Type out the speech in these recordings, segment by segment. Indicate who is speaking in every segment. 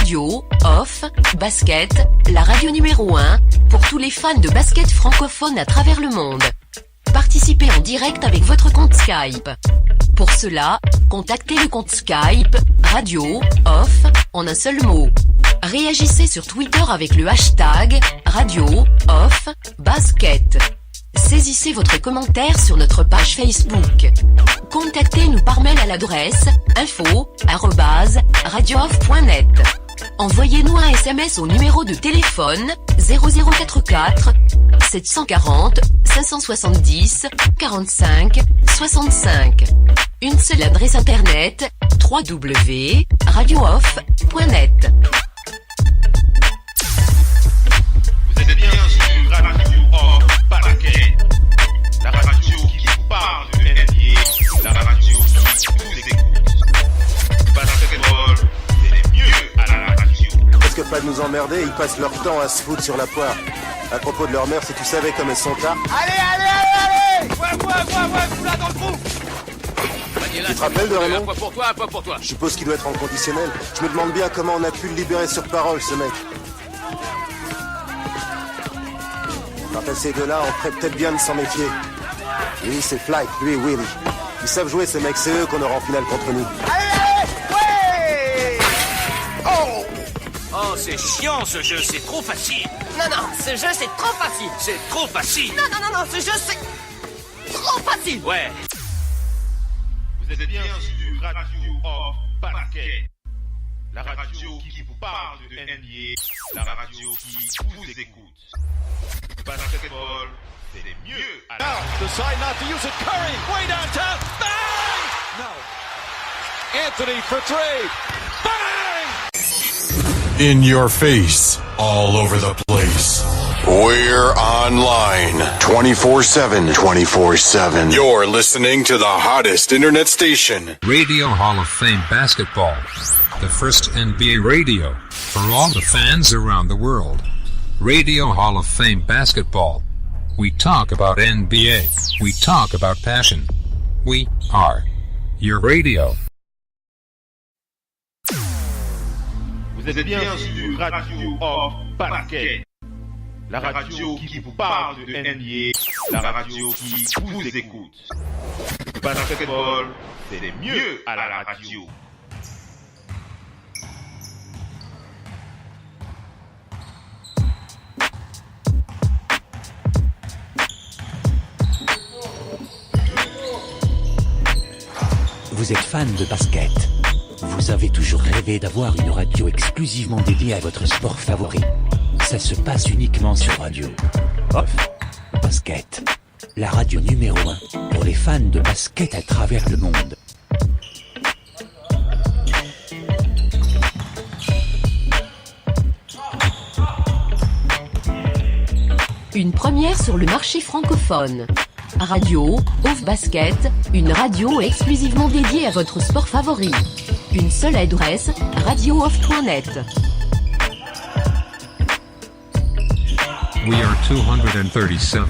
Speaker 1: Radio, Off, Basket, la radio numéro 1, pour tous les fans de basket francophone à travers le monde. Participez en direct avec votre compte Skype. Pour cela, contactez le compte Skype, Radio, Off, en un seul mot. Réagissez sur Twitter avec le hashtag, Radio, Off, Basket. Saisissez votre commentaire sur notre page Facebook. Contactez-nous par mail à l'adresse info@radiooff.net. Envoyez-nous un SMS au numéro de téléphone 0044 740 570 45 65. Une seule adresse internet www.radiooff.net.
Speaker 2: Vous êtes bien sur Radio Off Basket, la radio qui vous parle de NBA, la radio qui vous écoute. Basketball, c'est les mieux à la radio.
Speaker 3: Risque pas de nous emmerder, ils passent leur temps à se foutre sur la poire. À propos de leur mère, si tu savais comme elles sont tard.
Speaker 4: Allez Ouais, vous là dans le trou.
Speaker 3: Tu te rappelles de Raymond?
Speaker 4: Un point pour toi.
Speaker 3: Je suppose qu'il doit être en conditionnel. Je me demande bien comment on a pu le libérer sur parole, ce mec. Quant à ces deux-là, on ferait peut-être bien de s'en méfier. Lui, c'est Flight, lui, Willy. Ils savent jouer, ces mecs, c'est eux qu'on aura en finale contre nous.
Speaker 4: Allez Ouais
Speaker 5: Oh, c'est chiant ce jeu, c'est trop facile.
Speaker 6: Non, ce jeu c'est trop facile.
Speaker 5: C'est trop facile.
Speaker 6: Non, ce jeu c'est trop facile.
Speaker 5: Ouais.
Speaker 2: Vous êtes bien sur Radio Off Basket, la radio qui vous parle de NBA, la radio qui vous écoute. Basketball, c'est les mieux à la radio.
Speaker 7: Decide not to use it. Curry, way downtown. Bang! No. Anthony for three. Bang!
Speaker 8: In your face, all over the place. We're online 24/7. 24/7. You're listening to the hottest internet station.
Speaker 9: Radio Hall of Fame Basketball. The first NBA radio for all the fans around the world. Radio Hall of Fame Basketball. We talk about NBA. We talk about passion. We are your radio.
Speaker 2: Vous êtes bien sur Radio Off Basket, la radio qui vous parle de NBA, la radio qui vous écoute. Basketball, c'est les mieux à la radio.
Speaker 10: Vous êtes fan de basket. Vous avez toujours rêvé d'avoir une radio exclusivement dédiée à votre sport favori. Ça se passe uniquement sur Radio Off Basket, la radio numéro 1 pour les fans de basket à travers le monde.
Speaker 1: Une première sur le marché francophone. Radio Off Basket, une radio exclusivement dédiée à votre sport favori. Une seule adresse, radiooff.net.
Speaker 9: We are 237.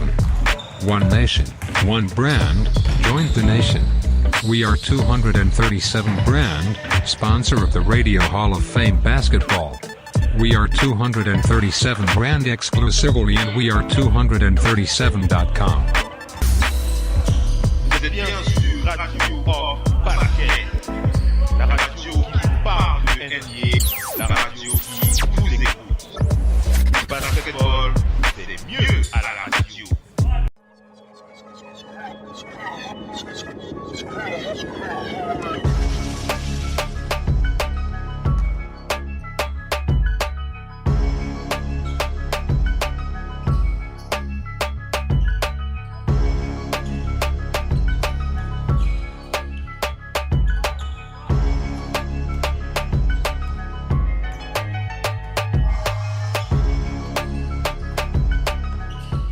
Speaker 9: One nation, one brand, join the nation. We are 237 brand, sponsor of the Radio Hall of Fame Basketball. We are 237 brand exclusively and we are 237.com.
Speaker 2: Vous êtes bien sur Radio Off Basket, la radio qui vous parle de NBA, la radio qui vous écoute. Basketball, c'est les mieux à la radio.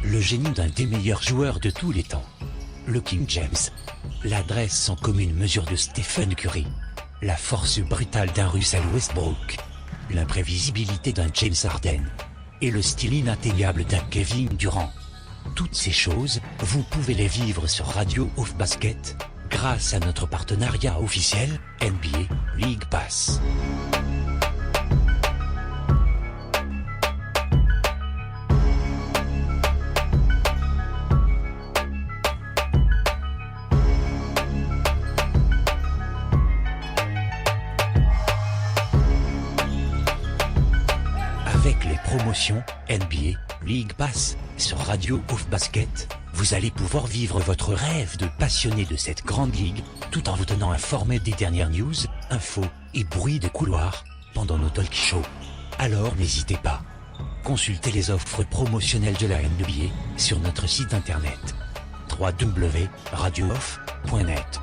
Speaker 10: Le génie d'un des meilleurs joueurs de tous les temps. Le King James. L'adresse sans commune mesure de Stephen Curry. La force brutale d'un Russell Westbrook. L'imprévisibilité d'un James Harden. Et le style inatteignable d'un Kevin Durant. Toutes ces choses, vous pouvez les vivre sur Radio Off Basket, grâce à notre partenariat officiel NBA League Pass. les promotions NBA, League Pass sur Radio Off Basket, vous allez pouvoir vivre votre rêve de passionné de cette grande ligue tout en vous tenant informé des dernières news, infos et bruits de couloir pendant nos talk shows. Alors n'hésitez pas. Consultez les offres promotionnelles de la NBA sur notre site internet www.radiooff.net.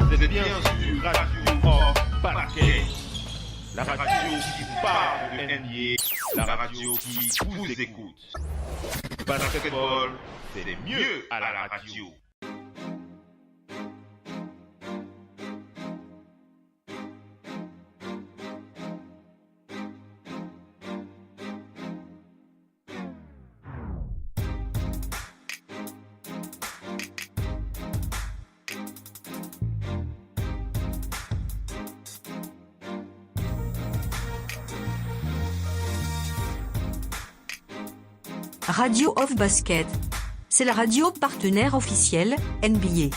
Speaker 2: Vous êtes bien sur Radio Off Basket, la radio qui vous parle de NBA, la radio qui vous écoute. Basketball, c'est mieux à la radio.
Speaker 11: Radio Off Basket. C'est la radio partenaire officielle, NBA.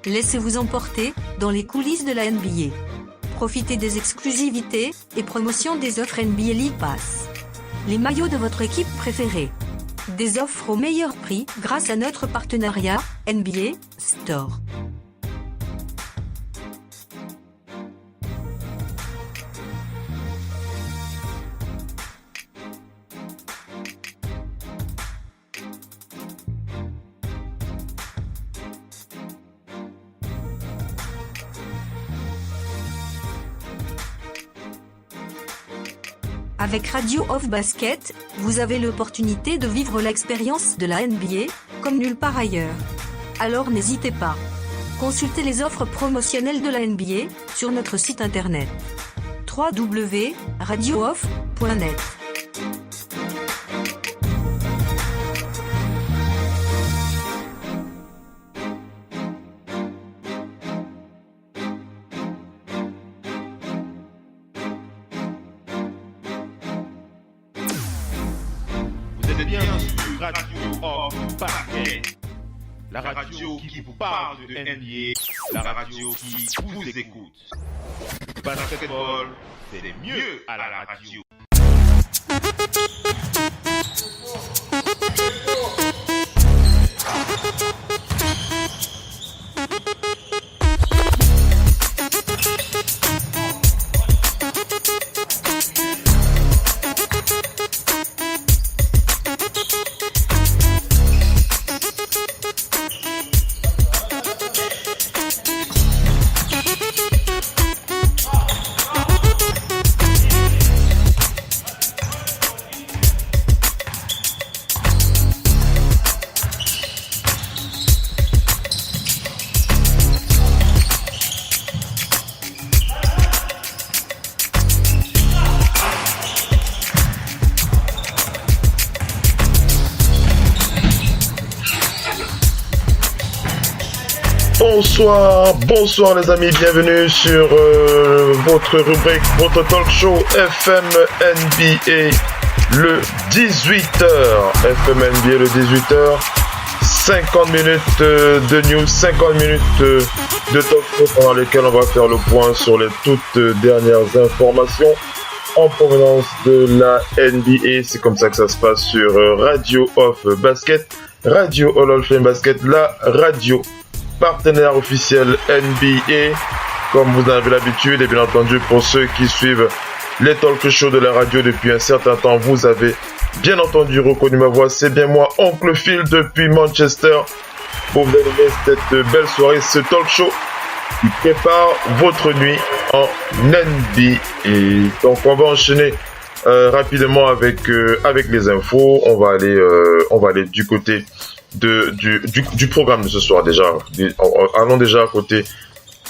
Speaker 11: Laissez-vous emporter dans les coulisses de la NBA. Profitez des exclusivités et promotions des offres NBA League Pass. Les maillots de votre équipe préférée. Des offres au meilleur prix grâce à notre partenariat NBA Store. Avec Radio Off Basket, vous avez l'opportunité de vivre l'expérience de la NBA, comme nulle part ailleurs. Alors n'hésitez pas. Consultez les offres promotionnelles de la NBA sur notre site internet www.radiooff.net.
Speaker 2: Vous êtes bien sur Radio Off Basket, la radio qui vous parle de NBA, la radio qui vous écoute. Basketball, c'est mieux à la radio.
Speaker 12: Bonsoir les amis, bienvenue sur votre rubrique, votre talk show FM NBA le 18h. FM NBA le 18h, 50 minutes de news, 50 minutes de talk show pendant lesquelles on va faire le point sur les toutes dernières informations en provenance de la NBA. C'est comme ça que ça se passe sur Radio Off Basket, Radio Hall of Fame Basket, la radio partenaire officiel NBA, comme vous en avez l'habitude. Et bien entendu, pour ceux qui suivent les talk shows de la radio depuis un certain temps, vous avez bien entendu reconnu ma voix. C'est bien moi, Oncle Phil, depuis Manchester, pour vous animer cette belle soirée, ce talk show qui prépare votre nuit en NBA. Et donc on va enchaîner rapidement avec les infos. On va aller du côté du programme de ce soir déjà. Allons déjà à côté.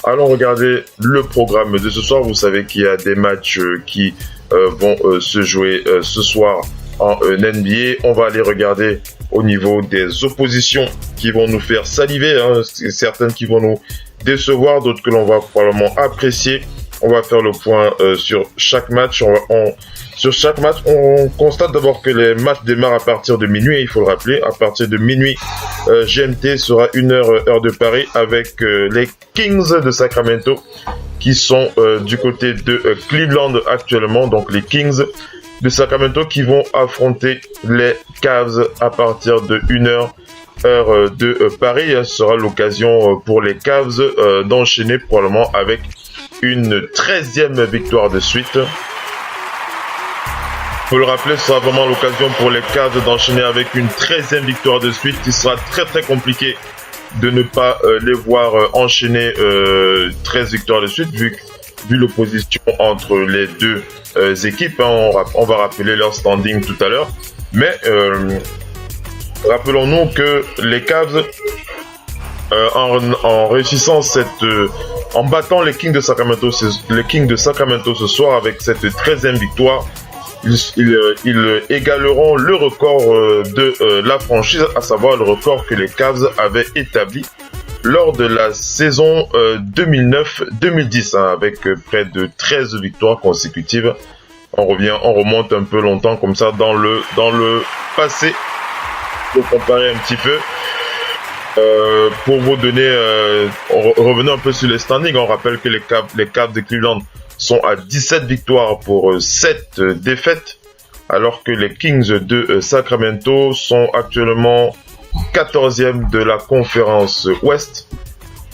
Speaker 12: Allons regarder le programme de ce soir. Vous savez qu'il y a des matchs qui vont se jouer ce soir en NBA. On va aller regarder au niveau des oppositions qui vont nous faire saliver. Certaines qui vont nous décevoir, d'autres que l'on va probablement apprécier. On va faire le point sur chaque match. Sur chaque match, on constate d'abord que les matchs démarrent à partir de minuit. Il faut le rappeler, à partir de minuit, GMT sera 1h, heure de Paris, avec les Kings de Sacramento qui sont du côté de Cleveland actuellement. Donc les Kings de Sacramento qui vont affronter les Cavs à partir de 1h, heure de Paris. Ce sera l'occasion pour les Cavs d'enchaîner probablement avec une 13e victoire de suite. Faut le rappeler, ce sera vraiment l'occasion pour les Cavs d'enchaîner avec une 13e victoire de suite. Il sera très très compliqué de ne pas les voir enchaîner 13 victoires de suite vu l'opposition entre les deux équipes. On va rappeler leur standing tout à l'heure. Mais rappelons-nous que les Cavs, en réussissant en battant les Kings de Sacramento ce soir avec cette 13e victoire, ils égaleront le record de la franchise, à savoir le record que les Cavs avaient établi lors de la saison 2009-2010, avec près de 13 victoires consécutives. On remonte un peu longtemps comme ça dans le passé pour comparer un petit peu. Pour vous donner, revenons un peu sur les standings. On rappelle que les Cavs de Cleveland sont à 17 victoires pour 7 défaites, alors que les Kings de Sacramento sont actuellement 14e de la conférence Ouest,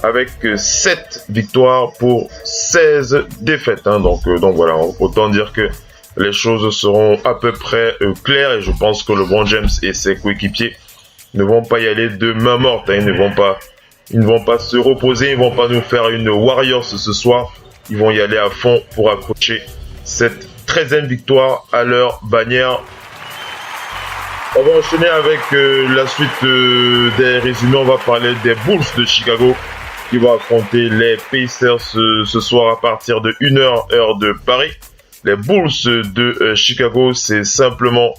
Speaker 12: avec 7 victoires pour 16 défaites. Donc voilà, autant dire que les choses seront à peu près claires, et je pense que LeBron James et ses coéquipiers ne vont pas y aller de main morte. Ils ne vont pas se reposer, ils ne vont pas nous faire une Warriors ce soir. Ils vont y aller à fond pour accrocher cette 13e victoire à leur bannière. On va enchaîner avec la suite des résumés. On va parler des Bulls de Chicago qui vont affronter les Pacers ce soir à partir de 1h, heure de Paris. Les Bulls de Chicago, c'est tout simplement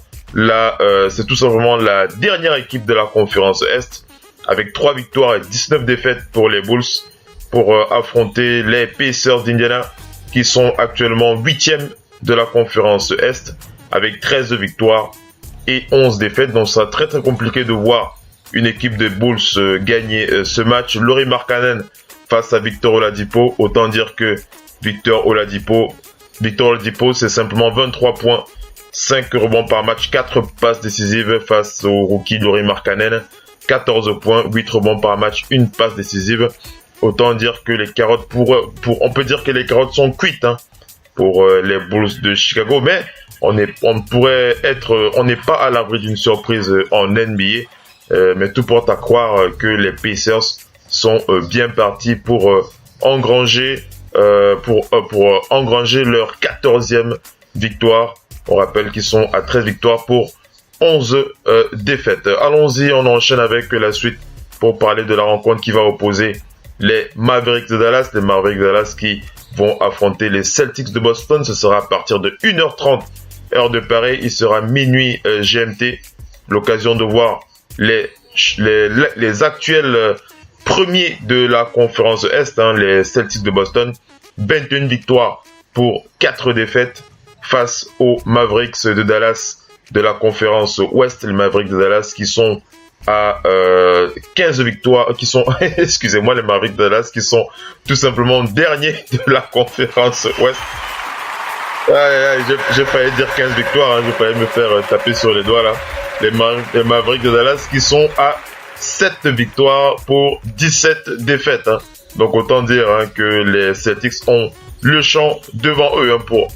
Speaker 12: la dernière équipe de la conférence Est, avec 3 victoires et 19 défaites pour les Bulls, pour affronter les Pacers d'Indiana qui sont actuellement 8e de la conférence Est avec 13 victoires et 11 défaites. Donc ça sera très très compliqué de voir une équipe de Bulls gagner ce match. Lauri Markkanen face à Victor Oladipo. Autant dire que Victor Oladipo c'est simplement 23 points, 5 rebonds par match, 4 passes décisives face au rookie Lauri Markkanen. 14 points, 8 rebonds par match, 1 passe décisive. Autant dire que les carottes on peut dire que les carottes sont cuites pour les Bulls de Chicago, mais on n'est pas à l'abri d'une surprise en NBA, mais tout porte à croire que les Pacers sont bien partis pour engranger leur 14e victoire. On rappelle qu'ils sont à 13 victoires pour 11 défaites. Allons-y, on enchaîne avec la suite pour parler de la rencontre qui va opposer les Mavericks de Dallas. Les Mavericks de Dallas qui vont affronter les Celtics de Boston. Ce sera à partir de 1h30 heure de Paris. Il sera minuit GMT. L'occasion de voir les actuels premiers de la conférence Est, les Celtics de Boston. 21 victoires pour 4 défaites face aux Mavericks de Dallas de la conférence Ouest. Les Mavericks de Dallas qui sont à 15 victoires, excusez-moi, les Mavericks de Dallas qui sont tout simplement derniers de la conférence Ouest. J'ai failli dire 15 victoires, j'ai failli me faire taper sur les doigts là. Les Mavericks de Dallas qui sont à 7 victoires pour 17 défaites. Donc autant dire que les Celtics ont le champ devant eux pour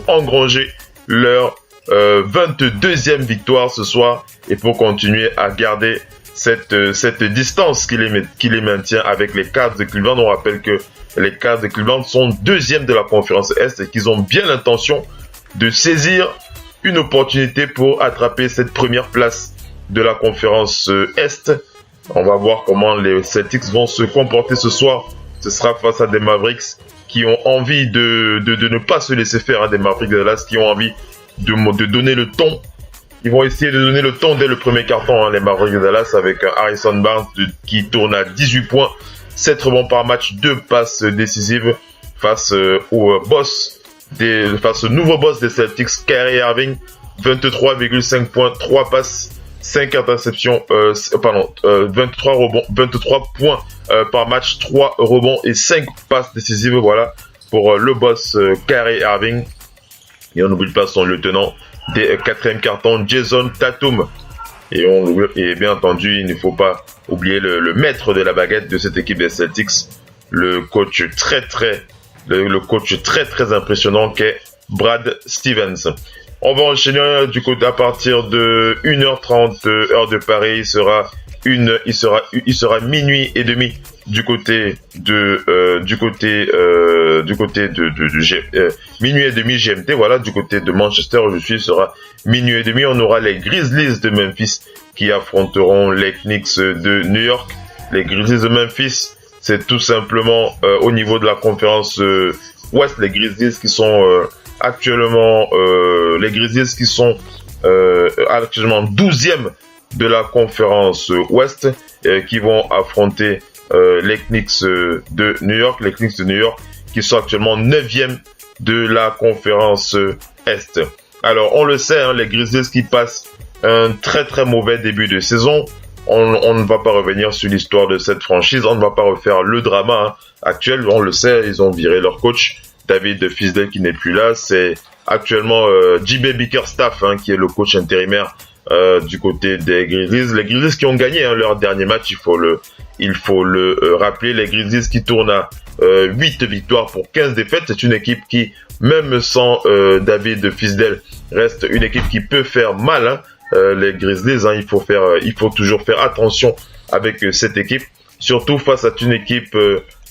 Speaker 12: engranger leur 22e victoire ce soir et pour continuer à garder cette distance qui les maintient avec les Cavs de Cleveland. On rappelle que les Cavs de Cleveland sont 2e de la conférence Est et qu'ils ont bien l'intention de saisir une opportunité pour attraper cette première place de la conférence Est. On va voir comment les Celtics vont se comporter ce soir. Ce sera face à des Mavericks qui ont envie de ne pas se laisser faire, hein, des Mavericks de Dallas qui ont envie de donner le ton. Ils vont essayer de donner le ton dès le premier carton, hein, les Mavericks de Dallas, avec Harrison Barnes qui tourne à 18 points, 7 rebonds par match, 2 passes décisives face au nouveau boss des Celtics, Kyrie Irving, 23,5 points, 3 passes, 5 interceptions, 23 points par match, 3 rebonds et 5 passes décisives, voilà, pour le boss Kyrie Irving. Et on n'oublie pas son lieutenant des 4e cartons, Jason Tatum. Et bien entendu, il ne faut pas oublier le maître de la baguette de cette équipe des Celtics, le coach très impressionnant qu'est Brad Stevens. On va enchaîner du côté à partir de 1h30 heure de Paris. Il sera minuit et demi du côté de minuit et demi GMT, voilà, du côté de Manchester où je suis, sera minuit et demi. On aura les Grizzlies de Memphis qui affronteront les Knicks de New York. Les Grizzlies de Memphis, c'est tout simplement au niveau de la conférence Ouest, les Grizzlies qui sont actuellement 12e de la conférence Ouest, qui vont affronter les Knicks de New York. Les Knicks de New York qui sont actuellement 9e de la conférence Est. Alors on le sait, hein, les Grizzlies qui passent un très très mauvais début de saison. On ne va pas revenir sur l'histoire de cette franchise, on ne va pas refaire le drama actuel. On le sait, ils ont viré leur coach David Fizdale qui n'est plus là. C'est actuellement J.B. Bickerstaff qui est le coach intérimaire du côté des Grizzlies. Les Grizzlies qui ont gagné leur dernier match, il faut le rappeler. Les Grizzlies qui tournent à 8 victoires pour 15 défaites. C'est une équipe qui, même sans David Fizdale, reste une équipe qui peut faire mal. Les Grizzlies, il faut toujours faire attention avec cette équipe, surtout face à une équipe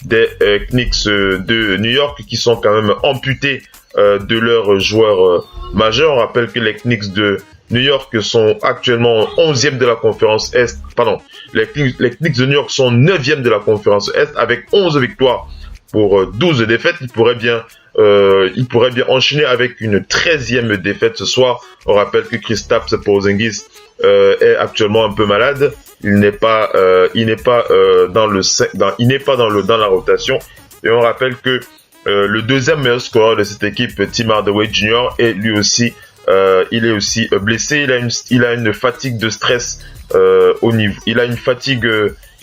Speaker 12: des Knicks de New York qui sont quand même amputés de leurs joueurs majeurs. On rappelle que les Knicks de New York sont actuellement 11e de la conférence Est. Pardon, les Knicks de New York sont 9e de la conférence Est avec 11 victoires pour 12 défaites. Il pourrait bien enchaîner avec une 13e défaite ce soir. On rappelle que Kristaps Porzingis est actuellement un peu malade. Il n'est pas dans la rotation. Et on rappelle que le deuxième meilleur scoreur de cette équipe, Tim Hardaway Jr., est lui aussi blessé. Il a une fatigue de stress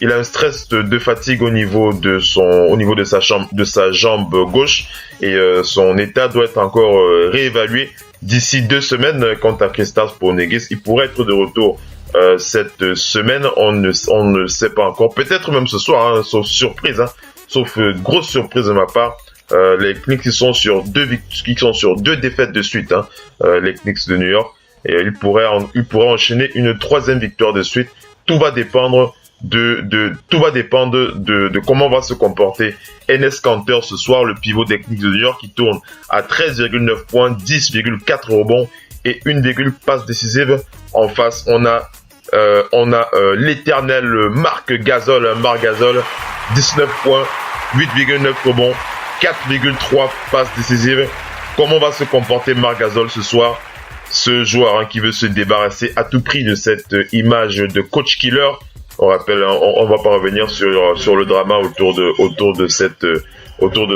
Speaker 12: il a un stress de fatigue au niveau de sa jambe gauche, et son état doit être encore réévalué d'ici 2 semaines. Quant à Kristaps Porzingis, il pourrait être de retour cette semaine. On ne sait pas encore, peut-être même ce soir, sauf surprise, sauf grosse surprise de ma part. Les Knicks qui sont sur 2 défaites de suite, les Knicks de New York, et il pourrait enchaîner une 3e victoire de suite. Tout va dépendre de comment va se comporter Enes Kanter ce soir, le pivot des Knicks de New York, qui tourne à 13,9 points, 10,4 rebonds et 1 passe décisive. En face, on a l'éternel Marc Gasol, 19 points, 8,9 rebonds, 4,3 passes décisives. Comment va se comporter Marc Gasol ce soir? Ce joueur qui veut se débarrasser à tout prix de cette image de coach killer. On rappelle, on va pas revenir sur le drama autour de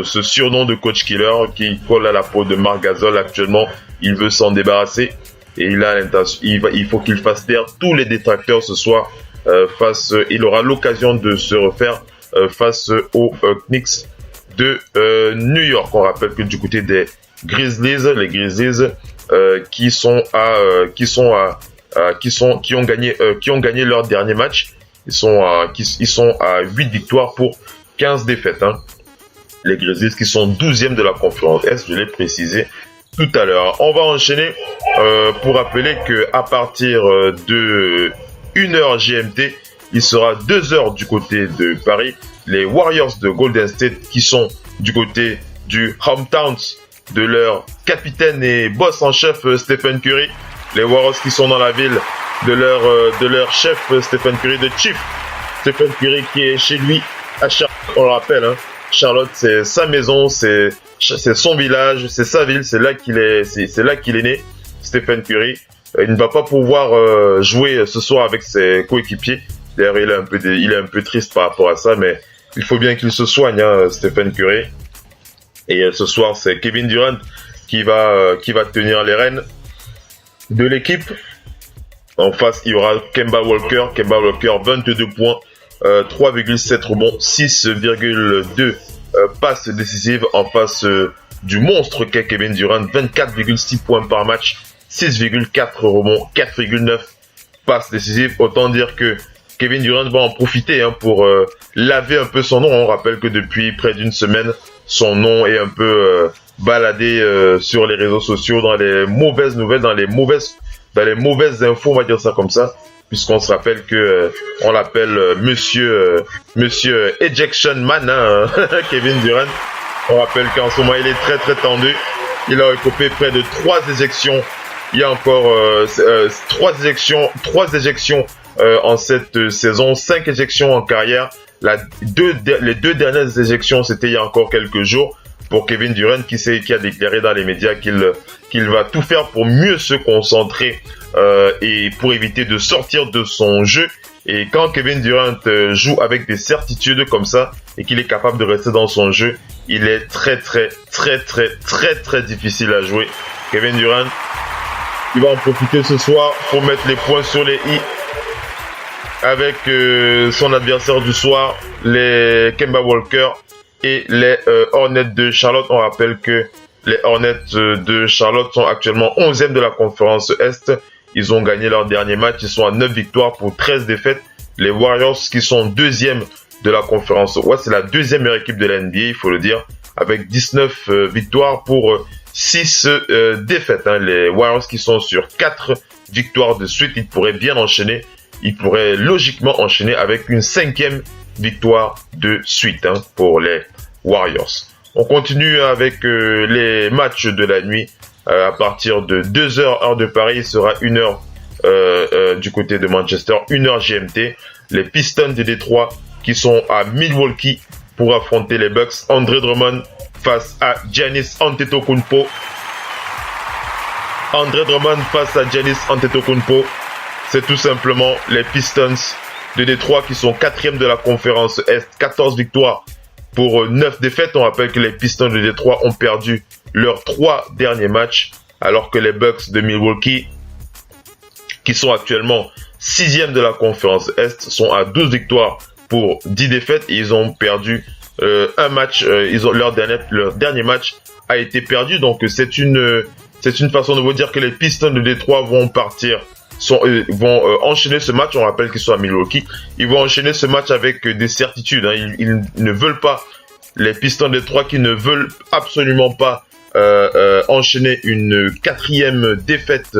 Speaker 12: ce surnom de coach killer qui colle à la peau de Marc Gasol. Actuellement, il veut s'en débarrasser et il faut qu'il fasse taire tous les détracteurs ce soir. Il aura l'occasion de se refaire face aux Knicks de New York. On rappelle que du côté des Grizzlies, les Grizzlies qui ont gagné leur dernier match. Ils sont à 8 victoires pour 15 défaites. Les Grizzlies qui sont 12e de la conférence Est, je l'ai précisé tout à l'heure. On va enchaîner pour rappeler que à partir de 1h GMT, il sera 2h du côté de Paris. Les Warriors de Golden State qui sont du côté du hometown de leur capitaine et boss en chef Stephen Curry. Les Warriors qui sont dans la ville de leur chef Stephen Curry, de Chief Stephen Curry, qui est chez lui à Charlotte. On le rappelle, hein, Charlotte, c'est sa maison, c'est son village, c'est sa ville, c'est là qu'il est né, Stephen Curry. Il ne va pas pouvoir jouer ce soir avec ses coéquipiers. D'ailleurs, il est un peu triste par rapport à ça, mais il faut bien qu'il se soigne, hein, Stephen Curry. Et ce soir, c'est Kevin Durant qui va tenir les rênes de l'équipe. En face, il y aura Kemba Walker. Kemba Walker, 22 points, 3,7 rebonds, 6,2 passes décisives en face du monstre qu'est Kevin Durant. 24,6 points par match, 6,4 rebonds, 4,9 passes décisives. Autant dire que Kevin Durant va en profiter, hein, pour laver un peu son nom. On rappelle que depuis près d'une semaine, son nom est un peu baladé sur les réseaux sociaux, dans les mauvaises nouvelles, dans les mauvaises infos, on va dire ça comme ça, puisqu'on se rappelle que on l'appelle Monsieur Ejection Man, hein, Kevin Durant. On rappelle qu'en ce moment il est très très tendu. Il a écopé près de 3 éjections. Il y a encore 3 éjections en cette saison, 5 éjections en carrière. Les 2 dernières éjections, c'était il y a encore quelques jours pour Kevin Durant, qui a déclaré dans les médias qu'il va tout faire pour mieux se concentrer et pour éviter de sortir de son jeu. Et quand Kevin Durant joue avec des certitudes comme ça et qu'il est capable de rester dans son jeu, il est très très très très très très difficile à jouer. Kevin Durant, il va en profiter ce soir pour mettre les points sur les i avec son adversaire du soir, les Kemba Walker et les Hornets de Charlotte. On rappelle que les Hornets de Charlotte sont actuellement 11e de la conférence Est. Ils ont gagné leur dernier match. Ils sont à 9 victoires pour 13 défaites. Les Warriors, qui sont 2e de la conférence Ouest, c'est la 2e meilleure équipe de la NBA, il faut le dire, avec 19 victoires pour 6 défaites. Hein. Les Warriors qui sont sur 4 victoires de suite, ils pourraient bien enchaîner. Ils pourraient logiquement enchaîner avec une 5e victoire de suite, hein, pour les Warriors. On continue avec les matchs de la nuit. À partir de 2h heure de Paris, il sera 1h du côté de Manchester, 1h GMT. Les Pistons de Détroit qui sont à Milwaukee pour affronter les Bucks. Andre Drummond face à Giannis Antetokounmpo. Andre Drummond face à Giannis Antetokounmpo. C'est tout simplement les Pistons de Détroit qui sont 4e de la conférence Est, 14 victoires pour 9 défaites. On rappelle que les Pistons de Détroit ont perdu leurs 3 derniers matchs, alors que les Bucks de Milwaukee, qui sont actuellement 6e de la conférence Est, sont à 12 victoires pour 10 défaites et ils ont perdu un match. Leur dernier match a été perdu, donc c'est une façon de vous dire que les Pistons de Détroit vont partir. Vont enchaîner ce match. On rappelle qu'ils sont à Milwaukee. Ils vont enchaîner ce match avec des certitudes, hein. Ils ne veulent pas, les Pistons de Détroit qui ne veulent absolument pas enchaîner une 4e défaite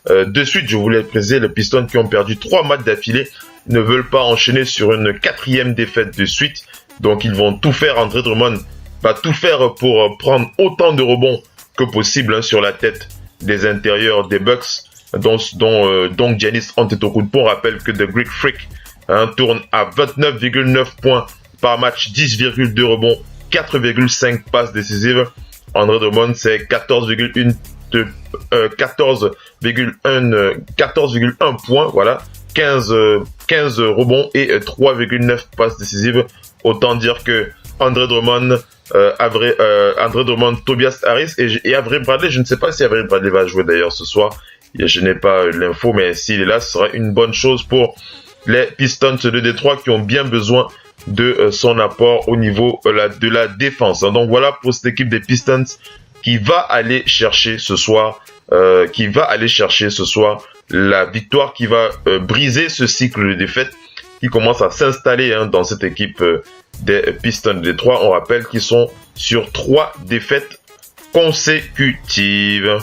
Speaker 12: de suite. Je voulais préciser, les Pistons qui ont perdu 3 matchs d'affilée ne veulent pas enchaîner sur une 4e défaite de suite. Donc ils vont tout faire. Andre Drummond va tout faire pour prendre autant de rebonds que possible, hein, sur la tête des intérieurs des Bucks. Donc Giannis Antetokounmpo. On rappelle que The Greek Freak, hein, tourne à 29,9 points par match, 10,2 rebonds, 4,5 passes décisives. Andre Drummond, c'est 14,1 points, voilà, 15 rebonds et 3,9 passes décisives. Autant dire que Andre Drummond, Tobias Harris et Avery Bradley, je ne sais pas si Avery Bradley va jouer d'ailleurs ce soir. Je n'ai pas l'info, mais s'il est là, ce sera une bonne chose pour les Pistons de Détroit qui ont bien besoin de son apport au niveau de la défense. Donc voilà pour cette équipe des Pistons qui va aller chercher ce soir, la victoire qui va briser ce cycle de défaites qui commence à s'installer, hein, dans cette équipe des Pistons de Détroit. On rappelle qu'ils sont sur 3 défaites consécutives.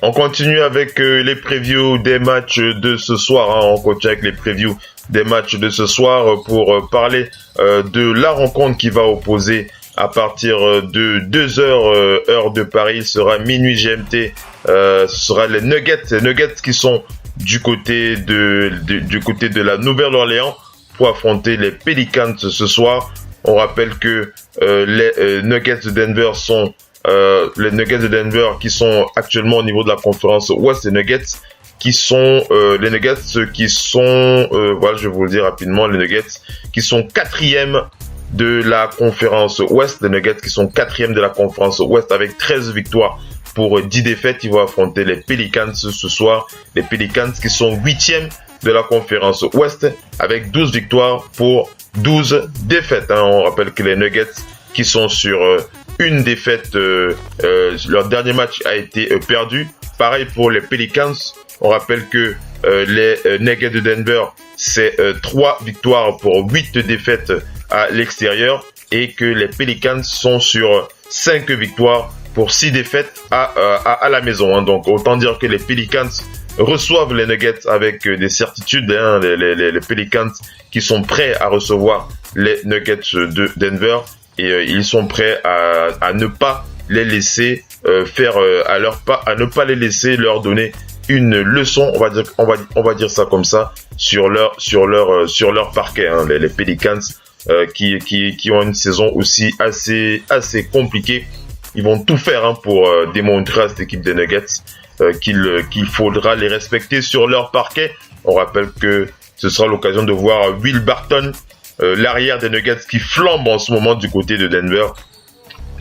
Speaker 12: On continue avec les previews des matchs de ce soir. On continue avec les previews des matchs de ce soir pour parler de la rencontre qui va opposer à partir de 2h heure de Paris. Il sera minuit GMT. Ce sera les Nuggets qui sont du côté de la Nouvelle-Orléans pour affronter les Pelicans ce soir. On rappelle que les Nuggets de Denver sont les Nuggets de Denver qui sont actuellement au niveau de la conférence Ouest, les Nuggets qui sont voilà, je vais vous le dire rapidement, les Nuggets qui sont 4e de la conférence Ouest, les Nuggets qui sont 4e de la conférence Ouest avec 13 victoires pour 10 défaites. Ils vont affronter les Pelicans ce soir, les Pelicans qui sont 8e de la conférence Ouest avec 12 victoires pour 12 défaites. On rappelle que les Nuggets qui sont sur une défaite, leur dernier match a été perdu. Pareil pour les Pelicans. On rappelle que les Nuggets de Denver, c'est 3 victoires pour 8 défaites à l'extérieur et que les Pelicans sont sur 5 victoires pour 6 défaites à la maison. Donc autant dire que les Pelicans reçoivent les Nuggets avec des certitudes. Les Pelicans qui sont prêts à recevoir les Nuggets de Denver et ils sont prêts à ne pas les laisser à ne pas les laisser leur donner une leçon, on va dire ça comme ça, sur leur parquet. Les Pelicans qui ont une saison aussi assez compliquée. Ils vont tout faire pour démontrer à cette équipe des Nuggets qu'il faudra les respecter sur leur parquet. On rappelle que ce sera l'occasion de voir Will Barton, l'arrière des Nuggets qui flambe en ce moment du côté de Denver.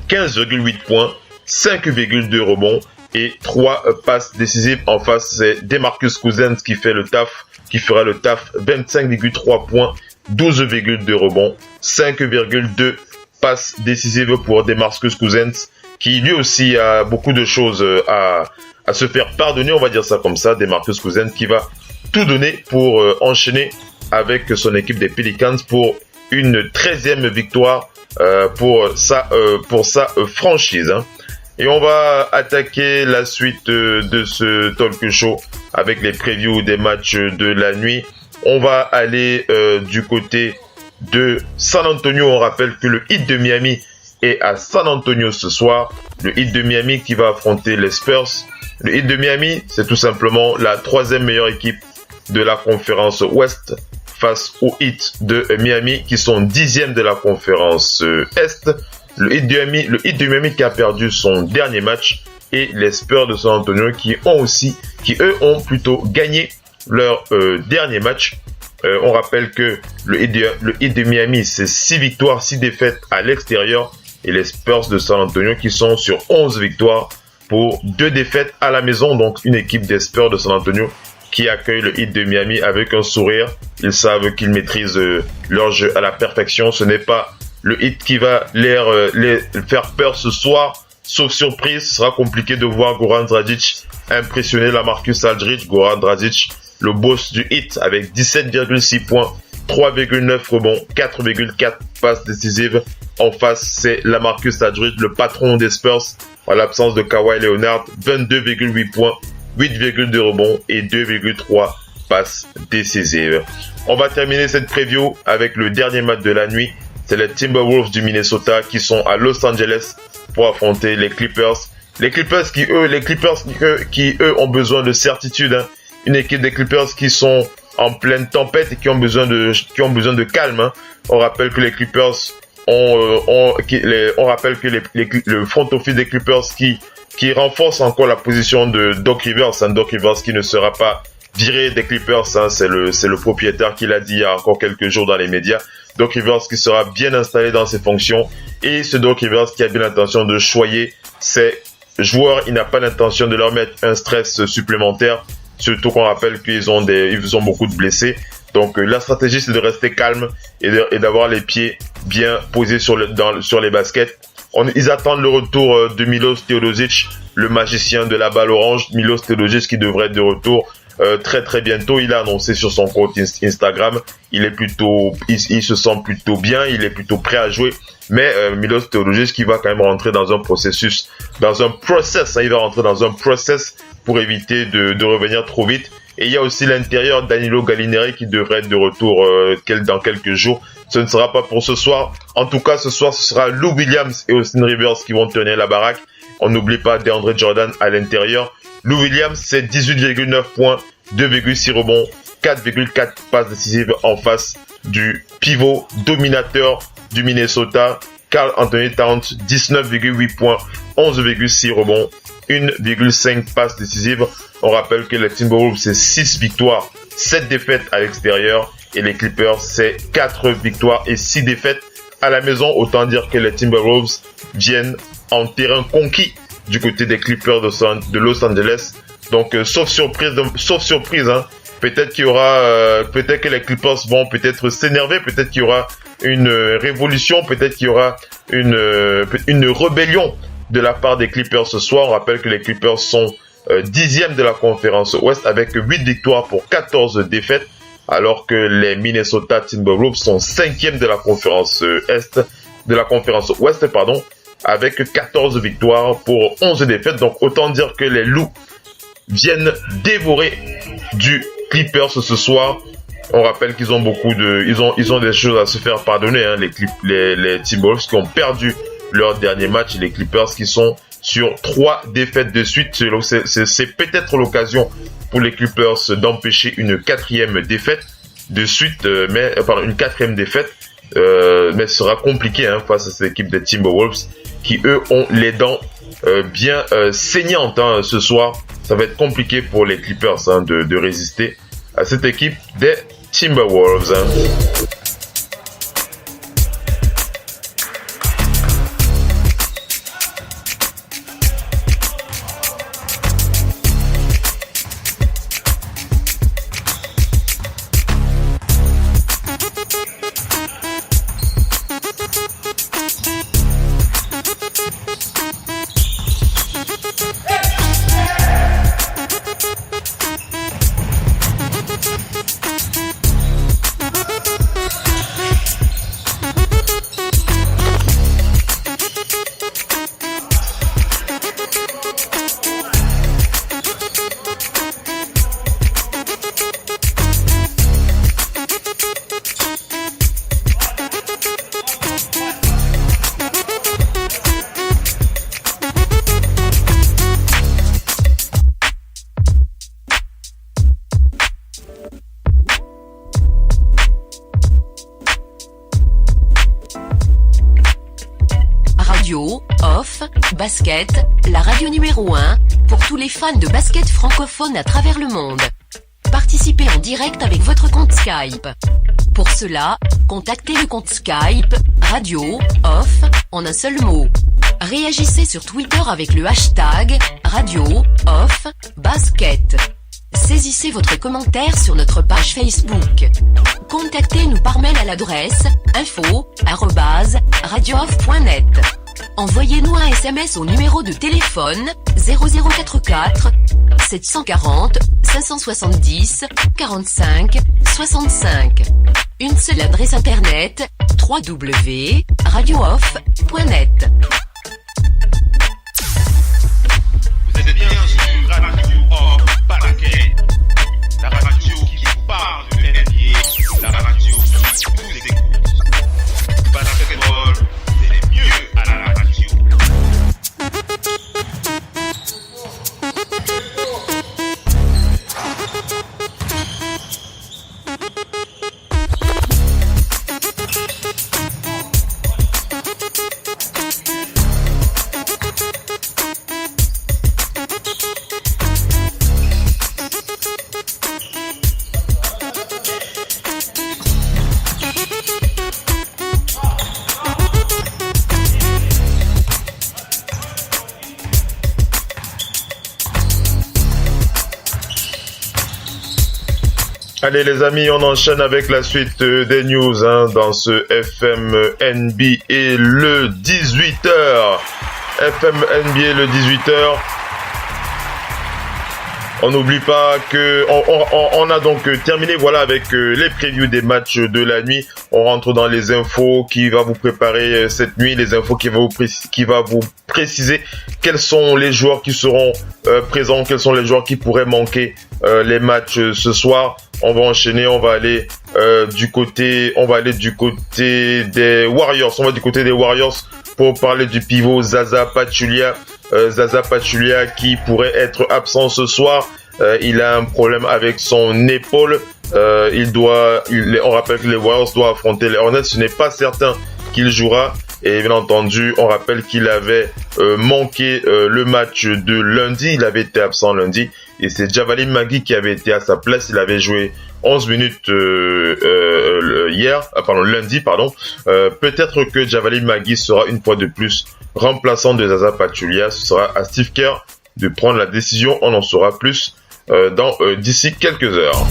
Speaker 12: 15,8 points, 5,2 rebonds et 3 passes décisives. En face, c'est DeMarcus Cousins qui fera le taf. 25,3 points, 12,2 rebonds, 5,2 passes décisives pour DeMarcus Cousins, qui lui aussi a beaucoup de choses à se faire pardonner, on va dire ça comme ça. DeMarcus Cousins qui va tout donner pour enchaîner avec son équipe des Pelicans pour une 13e victoire pour sa franchise. Et on va attaquer la suite de ce talk show avec les previews des matchs de la nuit. On va aller du côté de San Antonio. On rappelle que le Heat de Miami est à San Antonio ce soir. Le Heat de Miami qui va affronter les Spurs. Le Heat de Miami, c'est tout simplement la 3e meilleure équipe de la conférence Ouest face au Heat de Miami qui sont 10e de la conférence Est. Le Heat de Miami qui a perdu son dernier match et les Spurs de San Antonio qui eux ont plutôt gagné leur dernier match. On rappelle que le Heat de Miami, c'est 6 victoires, 6 défaites à l'extérieur et les Spurs de San Antonio qui sont sur 11 victoires pour 2 défaites à la maison. Donc une équipe des Spurs de San Antonio qui accueille le Heat de Miami avec un sourire. Ils savent qu'ils maîtrisent leur jeu à la perfection. Ce n'est pas le Heat qui va les faire peur ce soir. Sauf surprise, ce sera compliqué de voir Goran Dragic impressionner LaMarcus Aldridge. Goran Dragic, le boss du Heat avec 17,6 points, 3,9 rebonds, 4,4 passes décisives. En face, c'est LaMarcus Aldridge, le patron des Spurs. En l'absence de Kawhi Leonard, 22,8 points, 8,2 rebonds et 2,3 passes décisives. On va terminer cette preview avec le dernier match de la nuit. C'est les Timberwolves du Minnesota qui sont à Los Angeles pour affronter les Clippers. Les Clippers qui eux ont besoin de certitude. Une équipe des Clippers qui sont en pleine tempête et qui ont besoin de calme. On rappelle que les Clippers le front office des Clippers qui renforce encore la position de Doc Rivers. Doc Rivers qui ne sera pas viré des Clippers. C'est le propriétaire qui l'a dit il y a encore quelques jours dans les médias. Doc Rivers qui sera bien installé dans ses fonctions. Et ce Doc Rivers qui a bien l'intention de choyer ses joueurs. Il n'a pas l'intention de leur mettre un stress supplémentaire. Surtout qu'on rappelle qu'ils ont beaucoup de blessés. Donc la stratégie c'est de rester calme et d'avoir les pieds bien posés sur les baskets. Ils attendent le retour de Milos Teodosic, le magicien de la balle orange. Milos Teodosic qui devrait être de retour très très bientôt. Il a annoncé sur son compte Instagram. Il se sent plutôt bien. Il est plutôt prêt à jouer. Mais Milos Teodosic qui va quand même rentrer dans un process. Il va rentrer dans un process pour éviter de revenir trop vite. Et il y a aussi l'intérieur Danilo Gallinari qui devrait être de retour dans quelques jours. Ce ne sera pas pour ce soir. En tout cas, ce soir, ce sera Lou Williams et Austin Rivers qui vont tenir la baraque. On n'oublie pas DeAndre Jordan à l'intérieur. Lou Williams, c'est 18,9 points, 2,6 rebonds, 4,4 passes décisives en face du pivot dominateur du Minnesota, Karl Anthony Towns, 19,8 points, 11,6 rebonds, 1,5 passes décisives. On rappelle que les Timberwolves, c'est 6 victoires, 7 défaites à l'extérieur. Et les Clippers, c'est 4 victoires et 6 défaites à la maison. Autant dire que les Timberwolves viennent en terrain conquis du côté des Clippers de Los Angeles. Donc, sauf surprise, hein. Peut-être qu'il y aura, peut-être que les Clippers vont peut-être s'énerver, peut-être qu'il y aura une révolution, peut-être qu'il y aura une rébellion de la part des Clippers ce soir. On rappelle que les Clippers sont 10e de la conférence Ouest avec 8 victoires pour 14 défaites, alors que les Minnesota Timberwolves sont 5e de la conférence Ouest, avec 14 victoires pour 11 défaites. Donc autant dire que les loups viennent dévorer du Clippers ce soir. On rappelle qu'ils ont ils ont des choses à se faire pardonner, hein, les Timberwolves qui ont perdu leur dernier match, et les Clippers qui sont sur 3 défaites de suite. C'est peut-être l'occasion pour les Clippers d'empêcher une 4e défaite de suite, une 4e défaite, mais ce sera compliqué, hein, face à cette équipe des Timberwolves qui eux ont les dents bien saignantes, hein, ce soir. Ça va être compliqué pour les Clippers, hein, de résister à cette équipe des Timberwolves, hein.
Speaker 1: Basket, la radio numéro 1 pour tous les fans de basket francophone à travers le monde. Participez en direct avec votre compte Skype. Pour cela, contactez le compte Skype Radio Off en un seul mot. Réagissez sur Twitter avec le hashtag Radio Off Basket. Saisissez votre commentaire sur notre page Facebook. Contactez-nous par mail à l'adresse info@radiooff.net. Envoyez-nous un SMS au numéro de téléphone 0044 740 570 45 65. Une seule adresse internet www.radiooff.net.
Speaker 2: Vous êtes bien sur Radio Off Basket, la radio qui vous parle de NBA, la radio qui vous écoute. Basketball, c'est mieux à la radio.
Speaker 12: Allez les amis, on enchaîne avec la suite des news, hein, dans ce FM NBA le 18h. FM NBA le 18h. On n'oublie pas que on a donc terminé voilà avec les previews des matchs de la nuit. On rentre dans les infos qui va vous préparer cette nuit, les infos qui va vous préciser quels sont les joueurs qui seront présents, quels sont les joueurs qui pourraient manquer les matchs ce soir. On va enchaîner, on va aller du côté des Warriors. On va du côté des Warriors pour parler du pivot Zaza Pachulia. Zaza Pachulia qui pourrait être absent ce soir. Il a un problème avec son épaule. On rappelle que les Warriors doivent affronter les Hornets. Ce n'est pas certain qu'il jouera. Et bien entendu, on rappelle qu'il avait manqué le match de lundi. Il avait été absent lundi. Et c'est Javalim Magui qui avait été à sa place. Il avait joué 11 minutes lundi. Peut-être que Javalim Magui sera une fois de plus remplaçant de Zaza Pachulia. Ce sera à Steve Kerr de prendre la décision. On en saura plus d'ici quelques heures.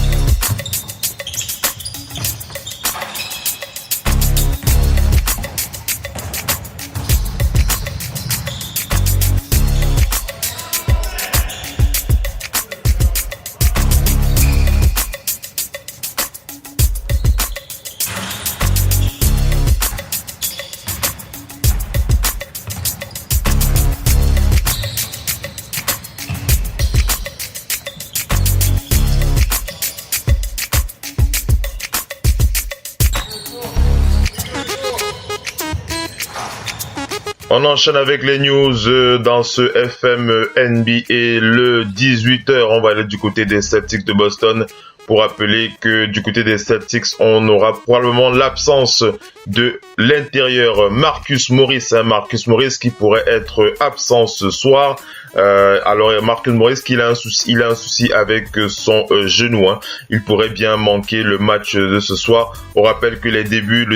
Speaker 12: On enchaîne avec les news dans ce FM NBA le 18h. On va aller du côté des Celtics de Boston pour rappeler que du côté des Celtics, on aura probablement l'absence de l'intérieur Marcus Morris. Marcus Morris qui pourrait être absent ce soir. Alors Marcus Morris il a un souci avec son genou. Il pourrait bien manquer le match de ce soir. On rappelle que le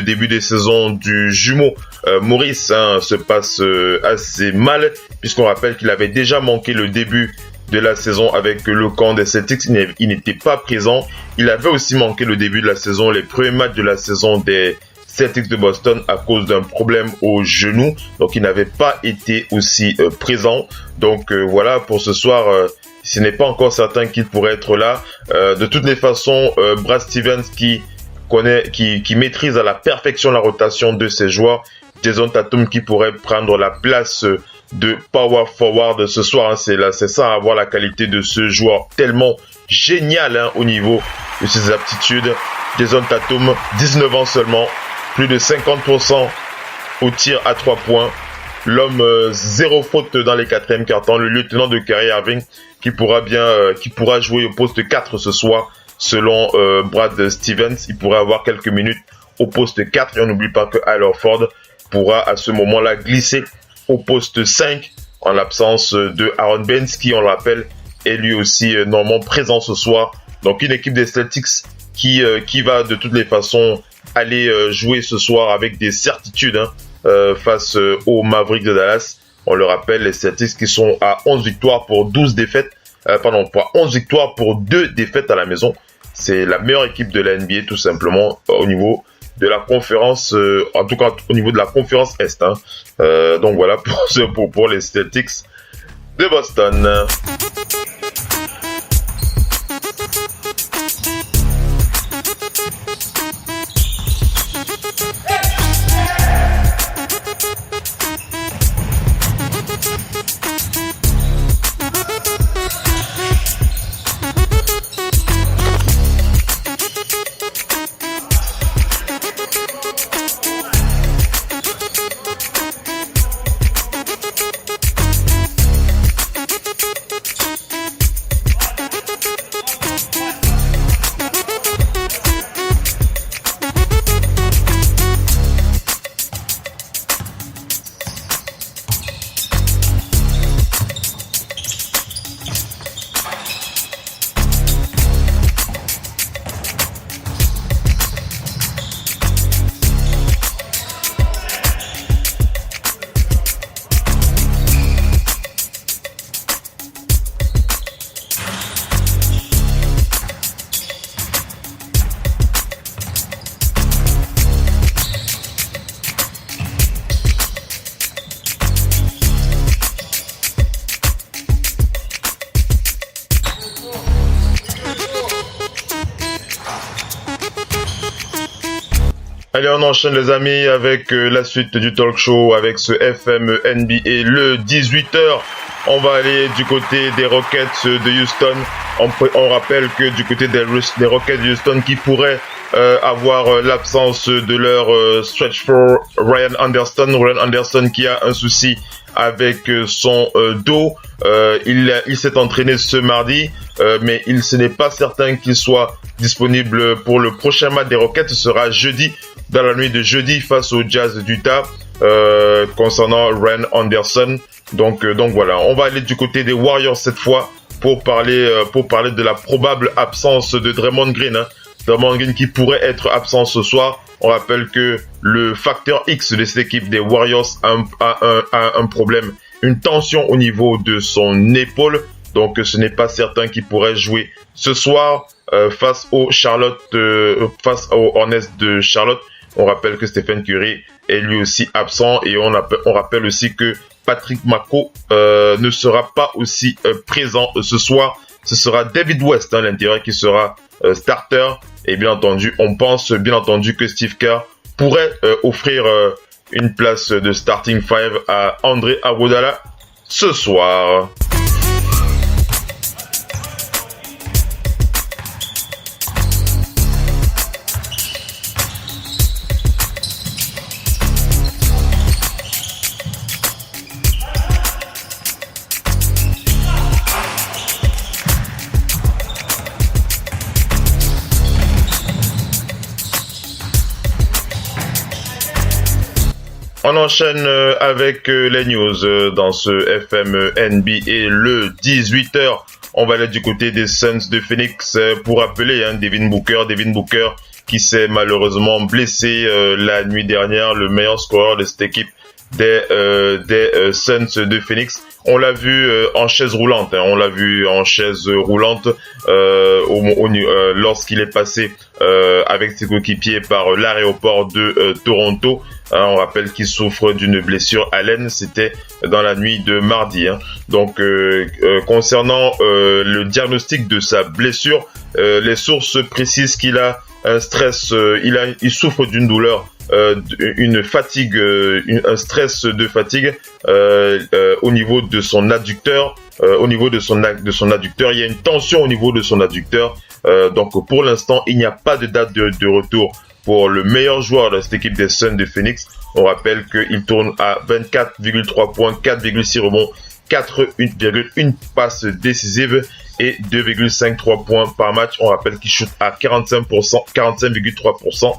Speaker 12: début des saisons du jumeau Morris se passe assez mal, puisqu'on rappelle qu'il avait déjà manqué le début de la saison avec le camp des Celtics. Il n'était pas présent. Il avait aussi manqué le début de la saison, les premiers matchs de la saison des Celtics de Boston à cause d'un problème au genou. Donc il n'avait pas été aussi présent. Donc voilà, pour ce soir, ce n'est pas encore certain qu'il pourrait être là. De toutes les façons, Brad Stevens qui maîtrise à la perfection la rotation de ses joueurs. Jason Tatum qui pourrait prendre la place de power forward ce soir. C'est ça, avoir la qualité de ce joueur tellement génial au niveau de ses aptitudes. Jason Tatum, 19 ans seulement, plus de 50% au tir à 3 points. L'homme zéro faute dans les 4e quart-temps. Le lieutenant de Kyrie Irving qui pourra jouer au poste 4 ce soir. Selon Brad Stevens, il pourrait avoir quelques minutes au poste 4. Et on n'oublie pas que Al Horford pourra à ce moment-là glisser au poste 5 en l'absence de Aaron Baines qui, on le rappelle, est lui aussi normalement présent ce soir. Donc une équipe des Celtics qui va de toutes les façons aller jouer ce soir avec des certitudes face aux Mavericks de Dallas. On le rappelle, les Celtics qui sont à 11 victoires pour 12 défaites. 11 victoires pour 2 défaites à la maison. C'est la meilleure équipe de la NBA tout simplement au niveau de la conférence, en tout cas au niveau de la conférence Est. Donc voilà pour les Celtics de Boston. Allez, on enchaîne les amis avec la suite du talk show avec ce FM NBA le 18h. On va aller du côté des Rockets de Houston. On rappelle que du côté des Rockets de Houston qui pourraient avoir l'absence de leur stretch for Ryan Anderson qui a un souci avec son dos. Il s'est entraîné ce mardi, mais ce n'est pas certain qu'il soit disponible pour le prochain match des Rockets. Ce sera jeudi, dans la nuit de jeudi face au Jazz d'Utah, concernant Ryan Anderson. Donc voilà, on va aller du côté des Warriors cette fois pour parler de la probable absence de Draymond Green. Draymond Green qui pourrait être absent ce soir. On rappelle que le facteur X de cette équipe des Warriors a un problème, une tension au niveau de son épaule. Donc ce n'est pas certain qu'il pourrait jouer ce soir face aux Hornets de Charlotte. On rappelle que Stephen Curry est lui aussi absent et on rappelle aussi que Patrick Mako ne sera pas aussi présent ce soir. Ce sera David West, l'intérieur, qui sera starter. Et bien entendu, on pense bien entendu que Steve Kerr pourrait offrir une place de starting five à André Iguodala ce soir. On enchaîne avec les news dans ce FM NBA le 18h. On va aller du côté des Suns de Phoenix pour appeler Devin Booker qui s'est malheureusement blessé la nuit dernière, le meilleur scoreur de cette équipe des Suns de Phoenix. On l'a vu en chaise roulante, lorsqu'il est passé avec ses coéquipiers par l'aéroport de Toronto. On rappelle qu'il souffre d'une blessure à l'aine, c'était dans la nuit de mardi. Donc concernant le diagnostic de sa blessure, les sources précisent qu'il a un stress, il souffre d'une douleur, une fatigue, un stress de fatigue au niveau de son adducteur. Au niveau de son adducteur, il y a une tension au niveau de son adducteur. Donc pour l'instant, il n'y a pas de date de retour pour le meilleur joueur de cette équipe des Suns de Phoenix. On rappelle qu'il tourne à 24,3 points, 4,6 rebonds, 4,1 passes décisives et 2,53 points par match. On rappelle qu'il shoot à 45,3%.